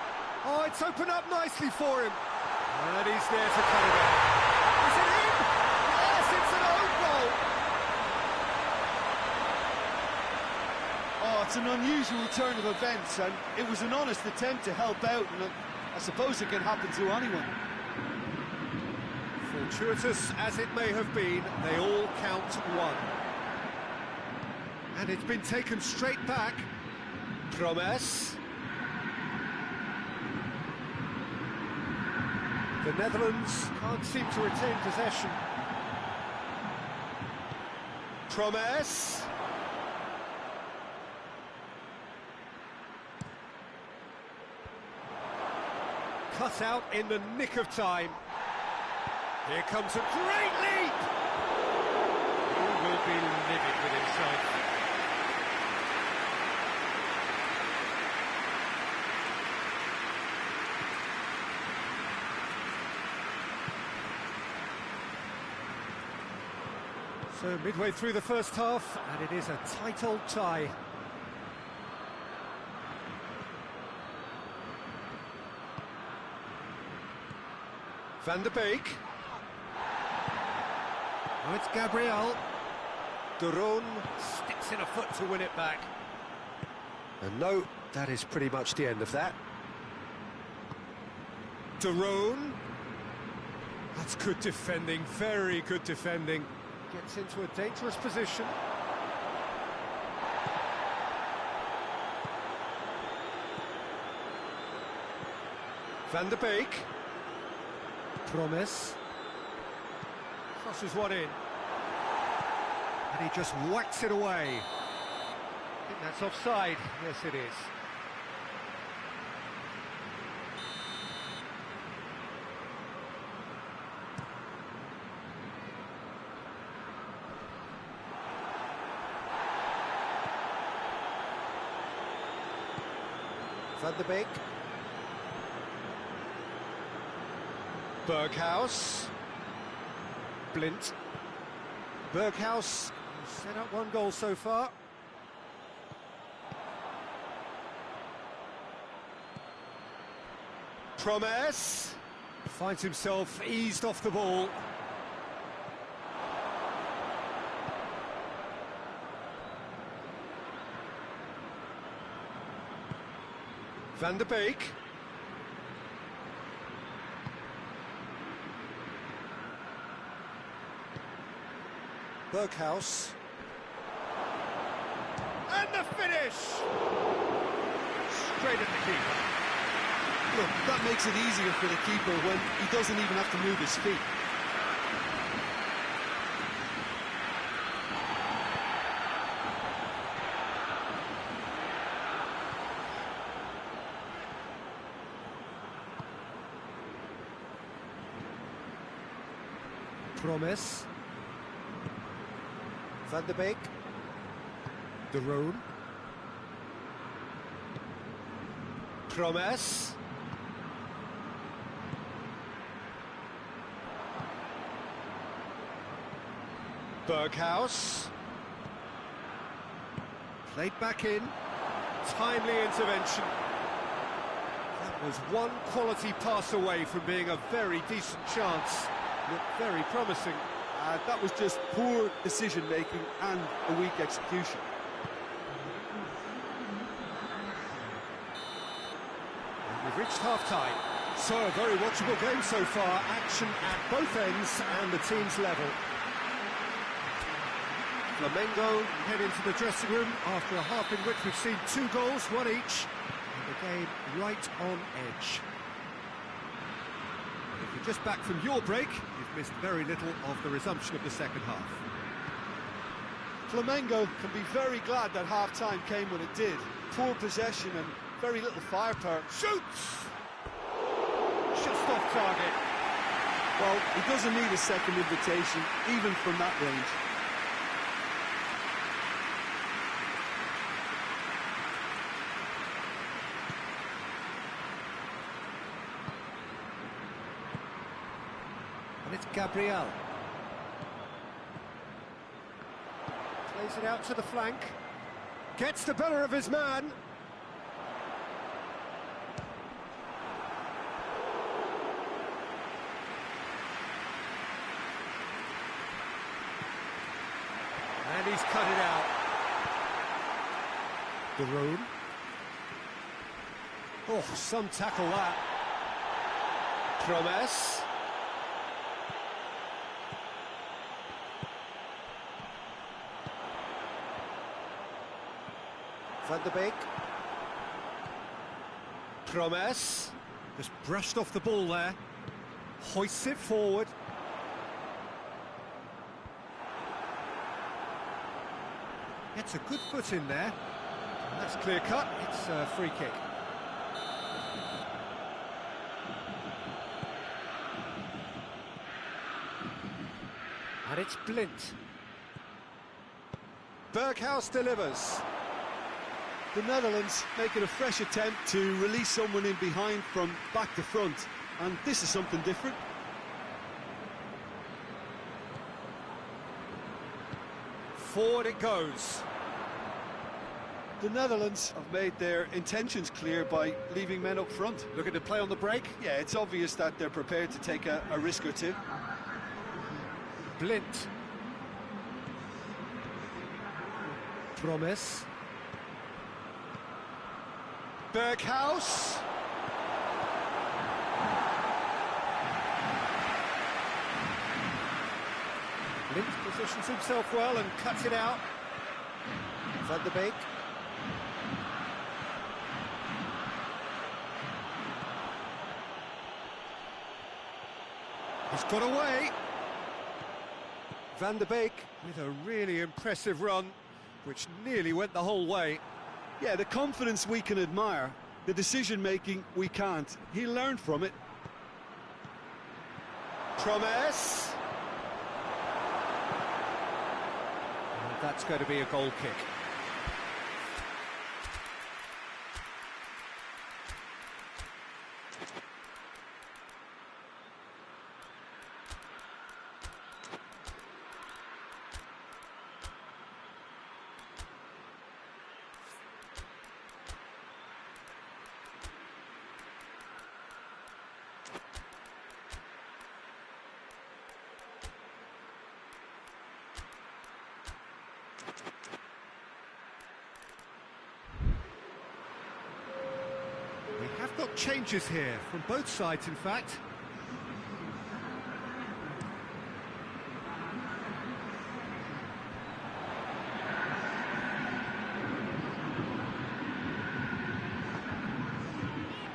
Oh, it's opened up nicely for him. And he's there to cut it out. Is it in? Yes, it's an own goal. Oh, it's an unusual turn of events, and it was an honest attempt to help out, and I suppose it can happen to anyone. Fortuitous as it may have been, they all count one. And it's been taken straight back. Promes. The Netherlands can't seem to retain possession. Promes. Cut out in the nick of time. Here comes a great leap! He will be livid with himself. So midway through the first half, and it is a tight old tie. Van der Beek. Now it's Gabriel. De Roon sticks in a foot to win it back. And no, that is pretty much the end of that. De Roon. That's good defending, very good defending. Gets into a dangerous position. Van der Beek. Promes. Crosses one in. And he just whacks it away. I think that's offside. Yes, it is. Van der Beek. Berghaus. Blint. Berghaus set up one goal so far. Promes finds himself eased off the ball. Van der Beek. Berghaus. And the finish! Straight at the keeper. Look, that makes it easier for the keeper when he doesn't even have to move his feet. Promes. Van der Beek. De Roon. Promes. Berghaus. Played back in. Timely intervention. That was one quality pass away from being a very decent chance. Looked very promising. That was just poor decision-making and a weak execution. We've reached half-time. So, a very watchable game so far. Action at both ends and the team's level. Flamengo head into the dressing room after a half in which we've seen 2 goals, one each. And the game right on edge. And if you're just back from your break, you've missed very little of the resumption of the second half. Flamengo can be very glad that half-time came when it did. Poor possession and very little firepower. Shoots! Just off target. Well, he doesn't need a second invitation, even from that range. And it's Gabriel. Plays it out to the flank. Gets the better of his man. And he's cut it out. Daroon. Oh, some tackle that. Promes. Van de Beek. Promes. Just brushed off the ball there. Hoists it forward. Gets a good foot in there. And that's clear cut. It's a free kick. And it's Blint. Berghuis delivers. The Netherlands making a fresh attempt to release someone in behind from back to front, and this is something different. Forward it goes. The Netherlands have made their intentions clear by leaving men up front. Looking to play on the break. Yeah, it's obvious that they're prepared to take a risk or two. Blint. Promes. Berghuis. Blint positions himself well and cuts it out. Van de Beek. He's got away. Van de Beek with a really impressive run, which nearly went the whole way. Yeah, the confidence we can admire, the decision-making we can't. He learned from it. Promes. And that's going to be a goal kick. We have got changes here, from both sides in fact.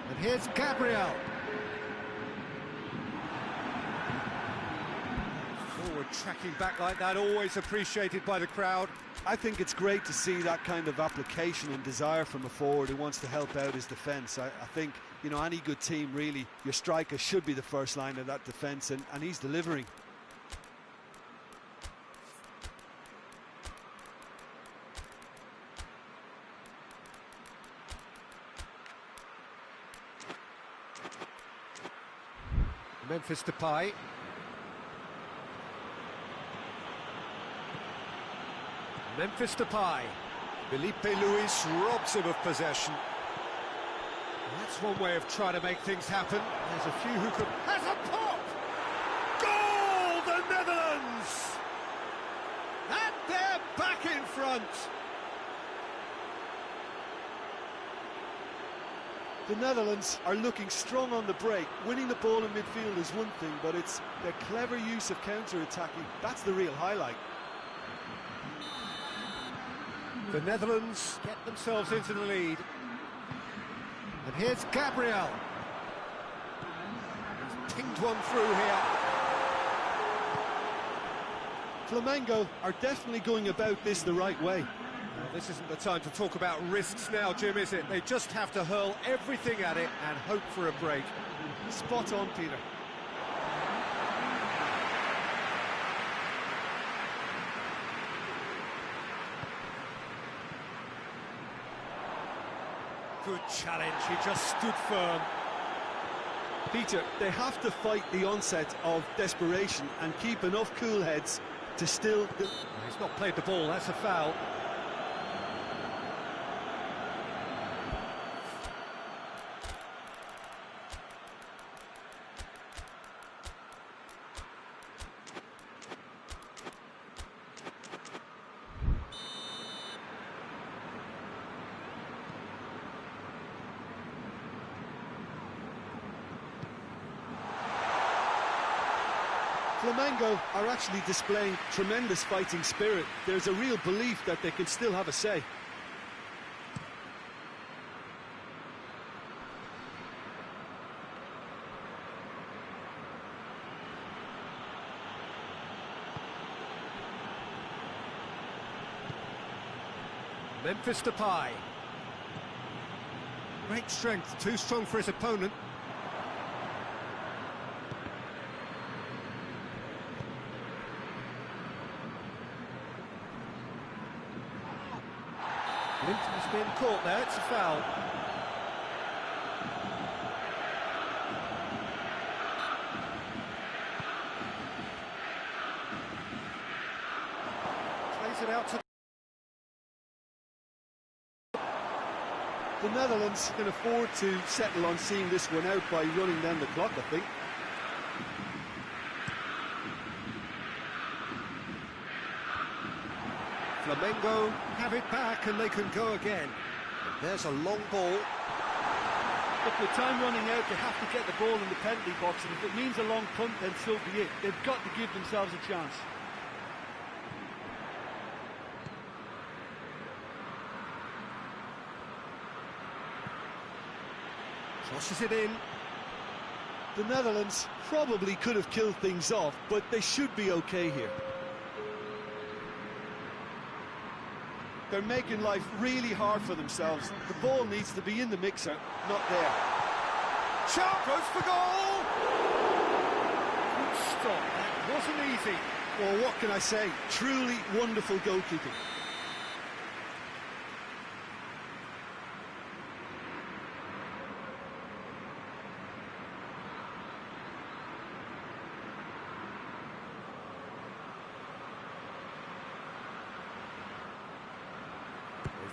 And here's Gabriel. Forward tracking back like that, always appreciated by the crowd. I think it's great to see that kind of application and desire from a forward who wants to help out his defence. I think, you know, any good team, really, your striker should be the first line of that defence, and he's delivering. Memphis Depay. Memphis Depay. Felipe Luis robs him of possession. That's one way of trying to make things happen. There's a few who could... Has a pop! Goal, the Netherlands! And they're back in front. The Netherlands are looking strong on the break. Winning the ball in midfield is one thing, but it's their clever use of counter-attacking. That's the real highlight. The Netherlands get themselves into the lead. And here's Gabriel. He's pinged one through here. Flamengo are definitely going about this the right way. Well, this isn't the time to talk about risks now, Jim, is it? They just have to hurl everything at it and hope for a break. Spot on, Peter. Good challenge, he just stood firm. Peter, they have to fight the onset of desperation and keep enough cool heads to still... He's not played the ball, that's a foul. Flamengo are actually displaying tremendous fighting spirit. There's a real belief that they can still have a say. Memphis Depay. Great strength, too strong for his opponent. Linton's been caught there, it's a foul. Plays it out to... The Netherlands can afford to settle on seeing this one out by running down the clock, I think. Flamengo have it back and they can go again. There's a long ball. Look, with time running out, they have to get the ball in the penalty box, and if it means a long punt, then so be it. They've got to give themselves a chance. Crosses it in. The Netherlands probably could have killed things off, but they should be okay here. They're making life really hard for themselves. The ball needs to be in the mixer, not there. Shot goes for goal! Good stop, that wasn't easy. Well, what can I say? Truly wonderful goalkeeping.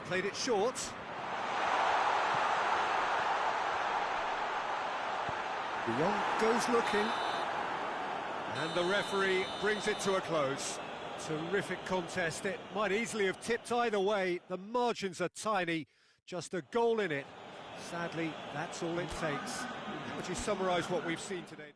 Played it short. De Jong goes looking. And the referee brings it to a close. Terrific contest. It might easily have tipped either way. The margins are tiny. Just a goal in it. Sadly, that's all it takes. How would you summarise what we've seen today?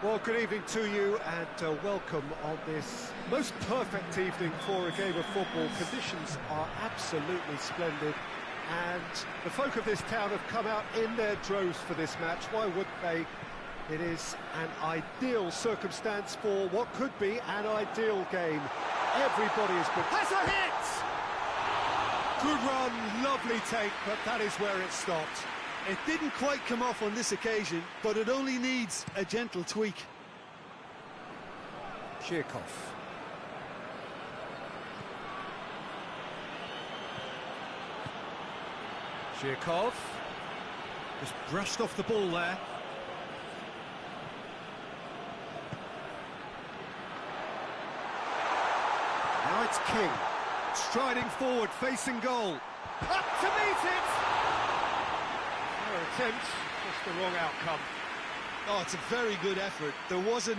Well, good evening to you and welcome on this most perfect evening for a game of football. Conditions are absolutely splendid and the folk of this town have come out in their droves for this match. Why wouldn't they? It is an ideal circumstance for what could be an ideal game. Everybody has been... Has a hit! Good run, lovely take, but that is where it stopped. It didn't quite come off on this occasion, but it only needs a gentle tweak. Zhirkov. Zhirkov. Just brushed off the ball there. Now it's King. Striding forward, facing goal. Up to meet it! Attempt, just the wrong outcome. Oh, it's a very good effort. There wasn't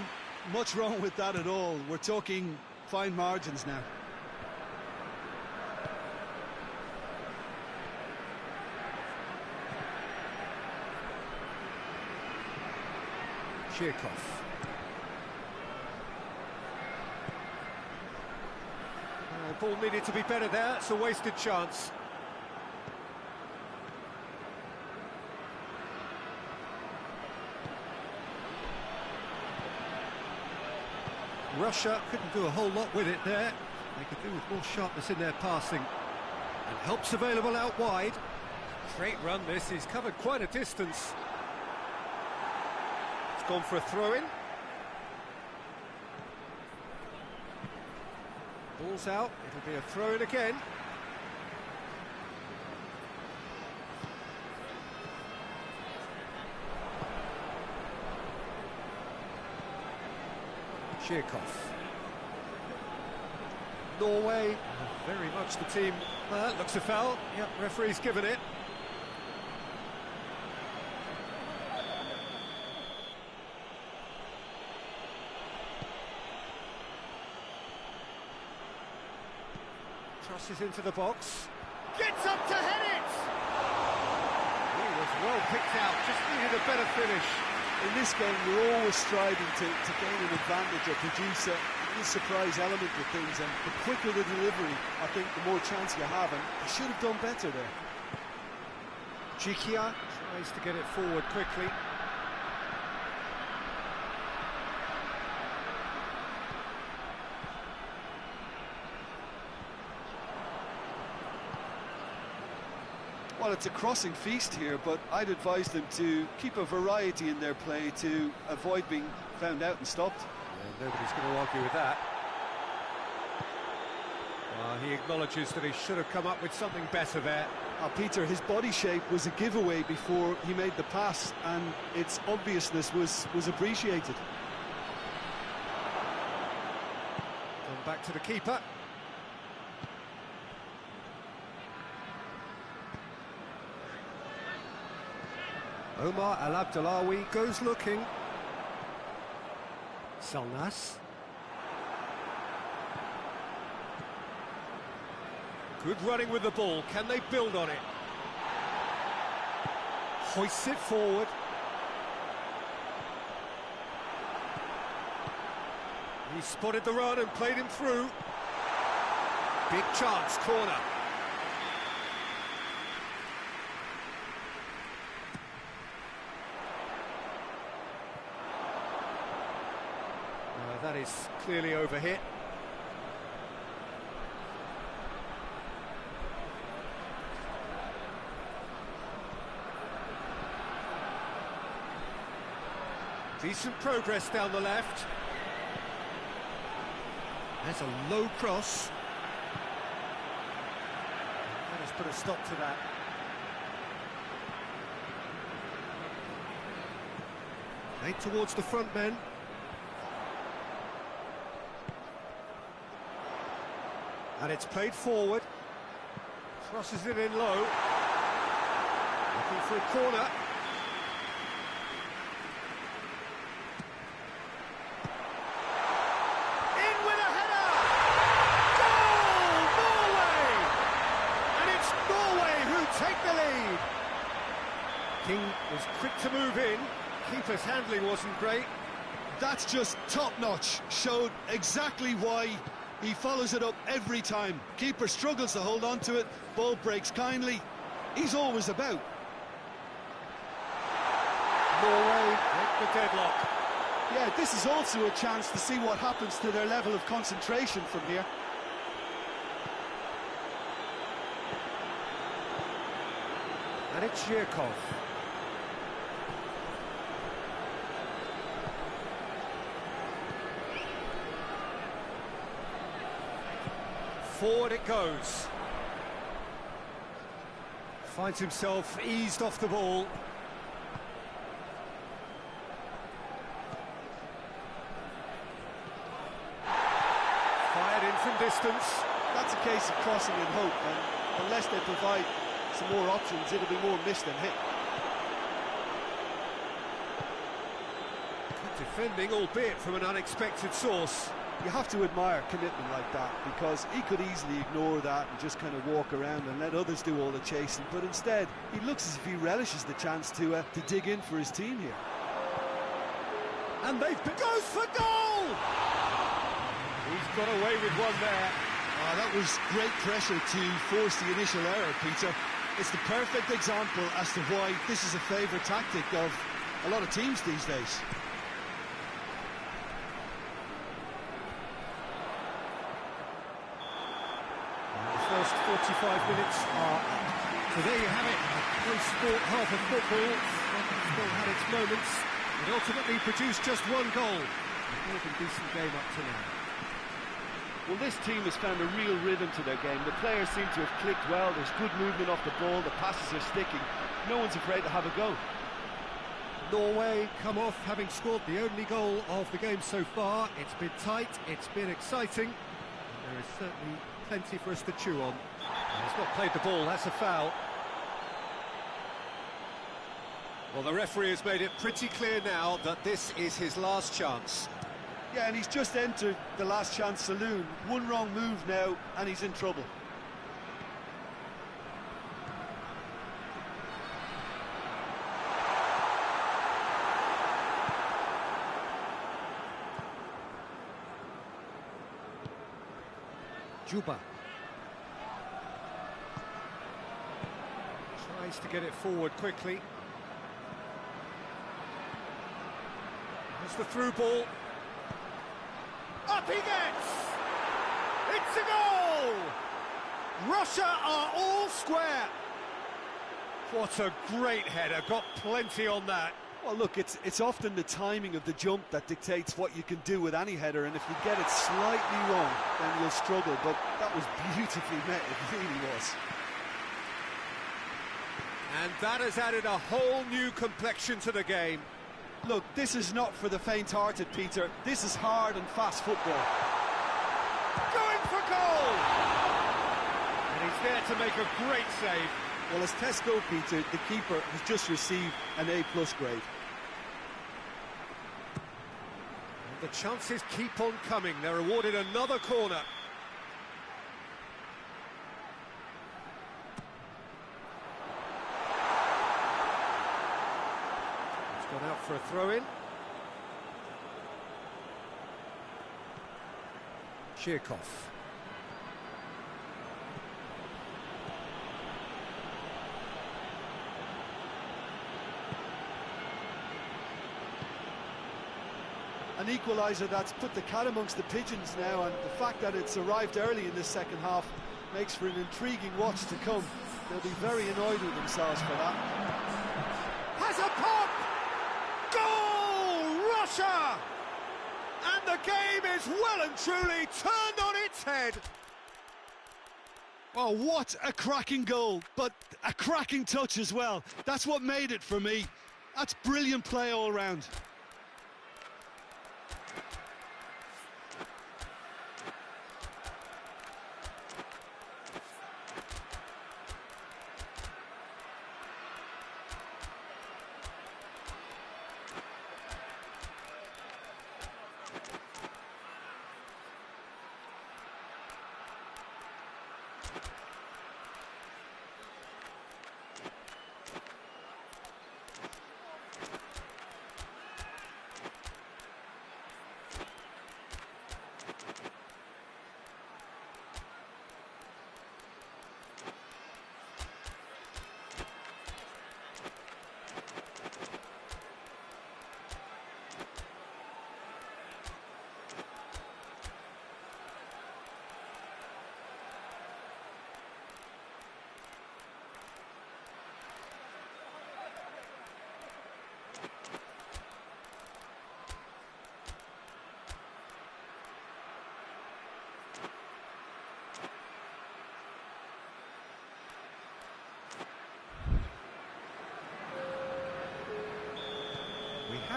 much wrong with that at all. We're talking fine margins now. Zhirkov. Ball needed to be better there. It's a wasted chance. Russia couldn't do a whole lot with it there. They could do with more sharpness in their passing. And help's available out wide. Great run this, he's covered quite a distance. It's gone for a throw-in. Ball's out, it'll be a throw-in again. Zhirkov. Norway, very much the team. Looks a foul. Yep, referee's given it. Crosses into the box. Gets up to head it! He was well picked out, just needed a better finish. In this game, you're always striving to gain an advantage or produce a surprise element with things, and the quicker the delivery, I think the more chance you have, and they should have done better there. Jikia tries to get it forward quickly. Well, it's a crossing feast here, but I'd advise them to keep a variety in their play to avoid being found out and stopped. Yeah, nobody's going to argue with that. He acknowledges that he should have come up with something better there. Peter, his body shape was a giveaway before he made the pass, and its obviousness was appreciated. Gone back to the keeper. Omar Al-Abdalawi goes looking. Salnas. Good running with the ball. Can they build on it? Hoists it forward. He spotted the run and played him through. Big chance, corner. That is clearly overhit. Decent progress down the left. There's a low cross. Let us put a stop to that. Played towards the front men. And it's played forward. Crosses it in low. Looking for a corner. In with a header! Goal! Norway! And it's Norway who take the lead. King was quick to move in. Keeper's handling wasn't great. That's just top-notch. Showed exactly why he follows it up every time. Keeper struggles to hold on to it, ball breaks kindly. He's always about. Norway break the deadlock. Yeah, this is also a chance to see what happens to their level of concentration from here. And it's Zhirkov. Forward it goes. Finds himself eased off the ball. Fired in from distance. That's a case of crossing in hope, and unless they provide some more options, it'll be more missed than hit. Good defending, albeit from an unexpected source. You have to admire commitment like that, because he could easily ignore that and just kind of walk around and let others do all the chasing, but instead he looks as if he relishes the chance to dig in for his team here. And goes for goal! He's got away with one there. That was great pressure to force the initial error, Peter. It's the perfect example as to why this is a favourite tactic of a lot of teams these days. First 45 minutes are up. So there you have it, a close sport half of football. Still had its moments. It ultimately produced just one goal. A more than decent game up to now. Well, this team has found a real rhythm to their game. The players seem to have clicked well. There's good movement off the ball. The passes are sticking. No one's afraid to have a go. Norway come off having scored the only goal of the game so far. It's been tight, it's been exciting. And there is certainly plenty for us to chew on. He's not played the ball, that's a foul. Well, the referee has made it pretty clear now that this is his last chance. Yeah, and he's just entered the last chance saloon. One wrong move now, and he's in trouble. Juba tries to get it forward quickly. There's the through ball. Up he gets! It's a goal! Russia are all square. What a great header, got plenty on that. Well, look, it's often the timing of the jump that dictates what you can do with any header, and if you get it slightly wrong, then you'll struggle, but that was beautifully met, it really was. And that has added a whole new complexion to the game. Look, this is not for the faint-hearted, Peter. This is hard and fast football. Going for goal! And he's there to make a great save. Well, as tests go, Peter, the keeper has just received an A+ grade. And the chances keep on coming. They're awarded another corner. It's gone out for a throw-in. Zhirkov. An equaliser that's put the cat amongst the pigeons now, and the fact that it's arrived early in this second half makes for an intriguing watch to come. They'll be very annoyed with themselves for that. Has a pop! Goal! Russia! And the game is well and truly turned on its head. Oh, what a cracking goal, but a cracking touch as well. That's what made it for me. That's brilliant play all round.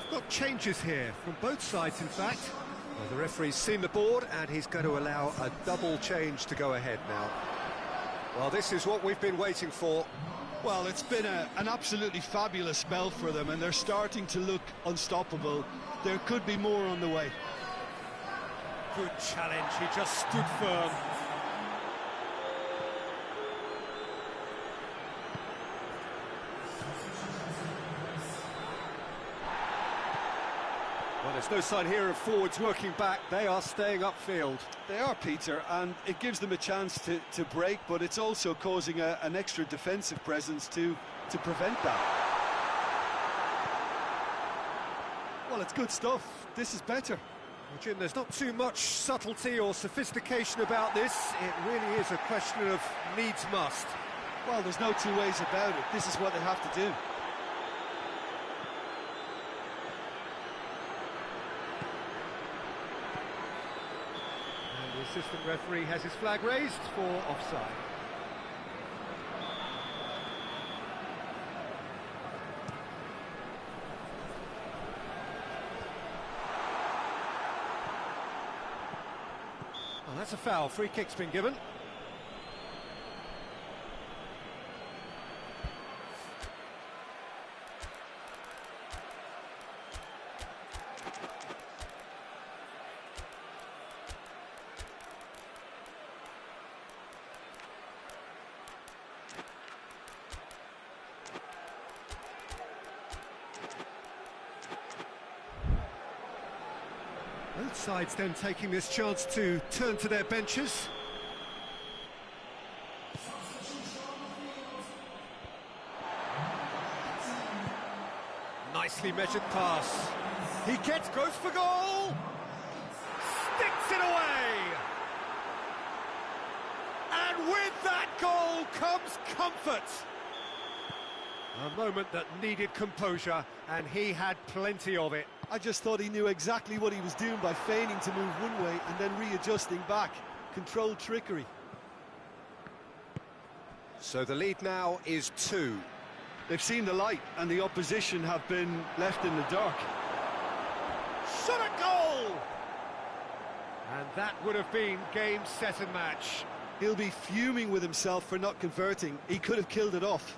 I've got changes here from both sides, in fact. Well, the referee's seen the board and he's going to allow a double change to go ahead now. Well, this is what we've been waiting for. Well, it's been an absolutely fabulous spell for them, and they're starting to look unstoppable. There could be more on the way. Good challenge, he just stood firm. Well, there's no sign here of forwards working back. They are staying upfield. They are, Peter, and it gives them a chance to break, but it's also causing an extra defensive presence to prevent that. Well, it's good stuff. This is better. Well, Jim, there's not too much subtlety or sophistication about this. It really is a question of needs must. Well, there's no two ways about it. This is what they have to do. The assistant referee has his flag raised for offside. Well, that's a foul. Free kick's been given. Both sides then taking this chance to turn to their benches. Nicely measured pass. He goes for goal! Sticks it away! And with that goal comes comfort! A moment that needed composure, and he had plenty of it. I just thought he knew exactly what he was doing by feigning to move one way and then readjusting back. Controlled trickery. So the lead now is 2. They've seen the light and the opposition have been left in the dark. Shot a goal! And that would have been game, set and match. He'll be fuming with himself for not converting. He could have killed it off.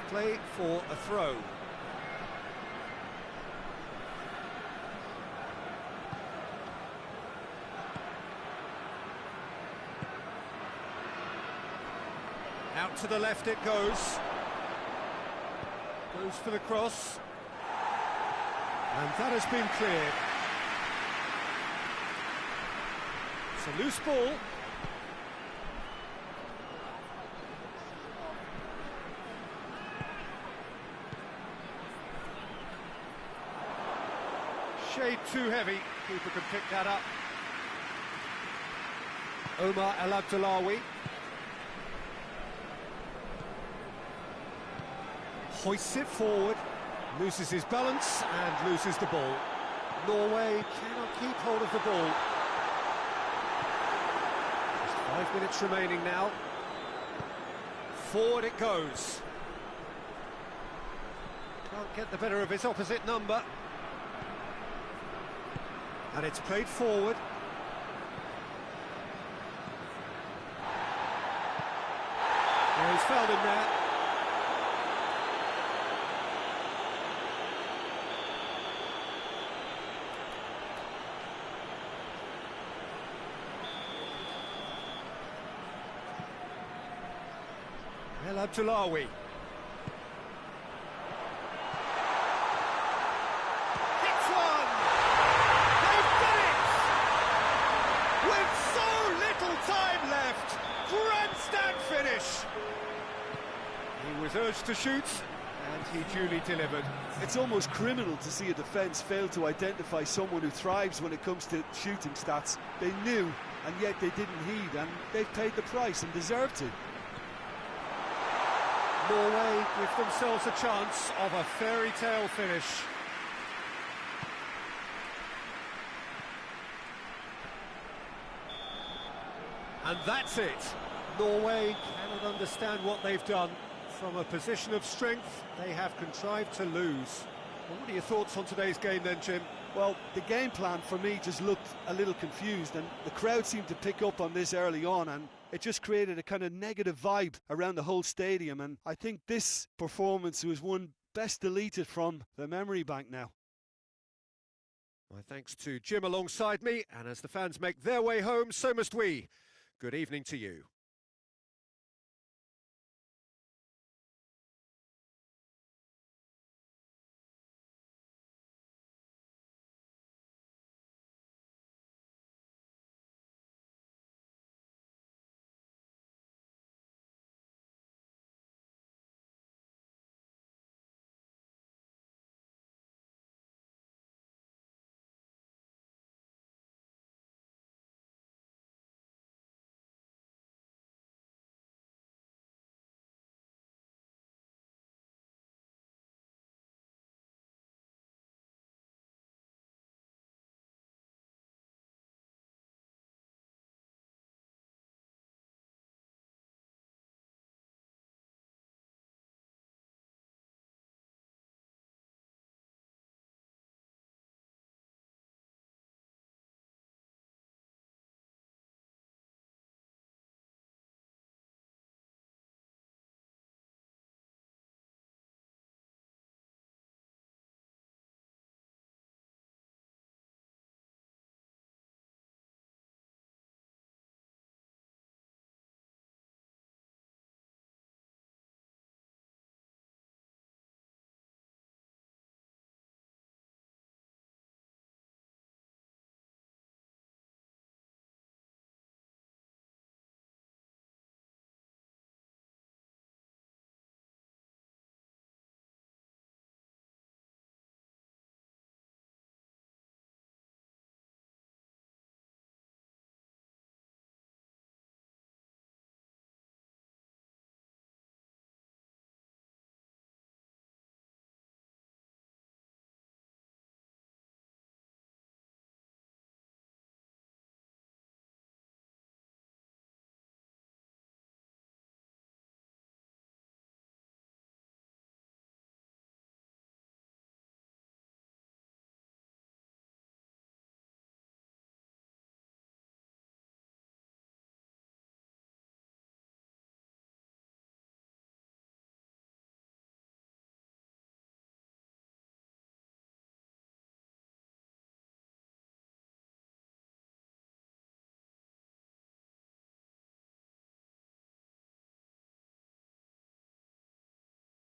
Play for a throw. Out to the left it goes. Goes for the cross. And that has been cleared. It's a loose ball. Shade too heavy. Keeper can pick that up. Omar El Abdullawi. Hoists it forward. Loses his balance and loses the ball. Norway cannot keep hold of the ball. Just 5 minutes remaining now. Forward it goes. Can't get the better of his opposite number. And it's played forward. Oh, he's fouled him there. El Abdullawi. Hits one! They've done it! With so little time left, grandstand finish! He was urged to shoot, and he duly delivered. It's almost criminal to see a defence fail to identify someone who thrives when it comes to shooting stats. They knew, and yet they didn't heed, and they've paid the price and deserved to. Norway give themselves a chance of a fairy tale finish. And that's it. Norway cannot understand what they've done. From a position of strength, they have contrived to lose. Well, what are your thoughts on today's game then, Jim? Well, the game plan for me just looked a little confused, and the crowd seemed to pick up on this early on, and it just created a kind of negative vibe around the whole stadium, and I think this performance was one best deleted from the memory bank now. My thanks to Jim alongside me, and as the fans make their way home, so must we. Good evening to you.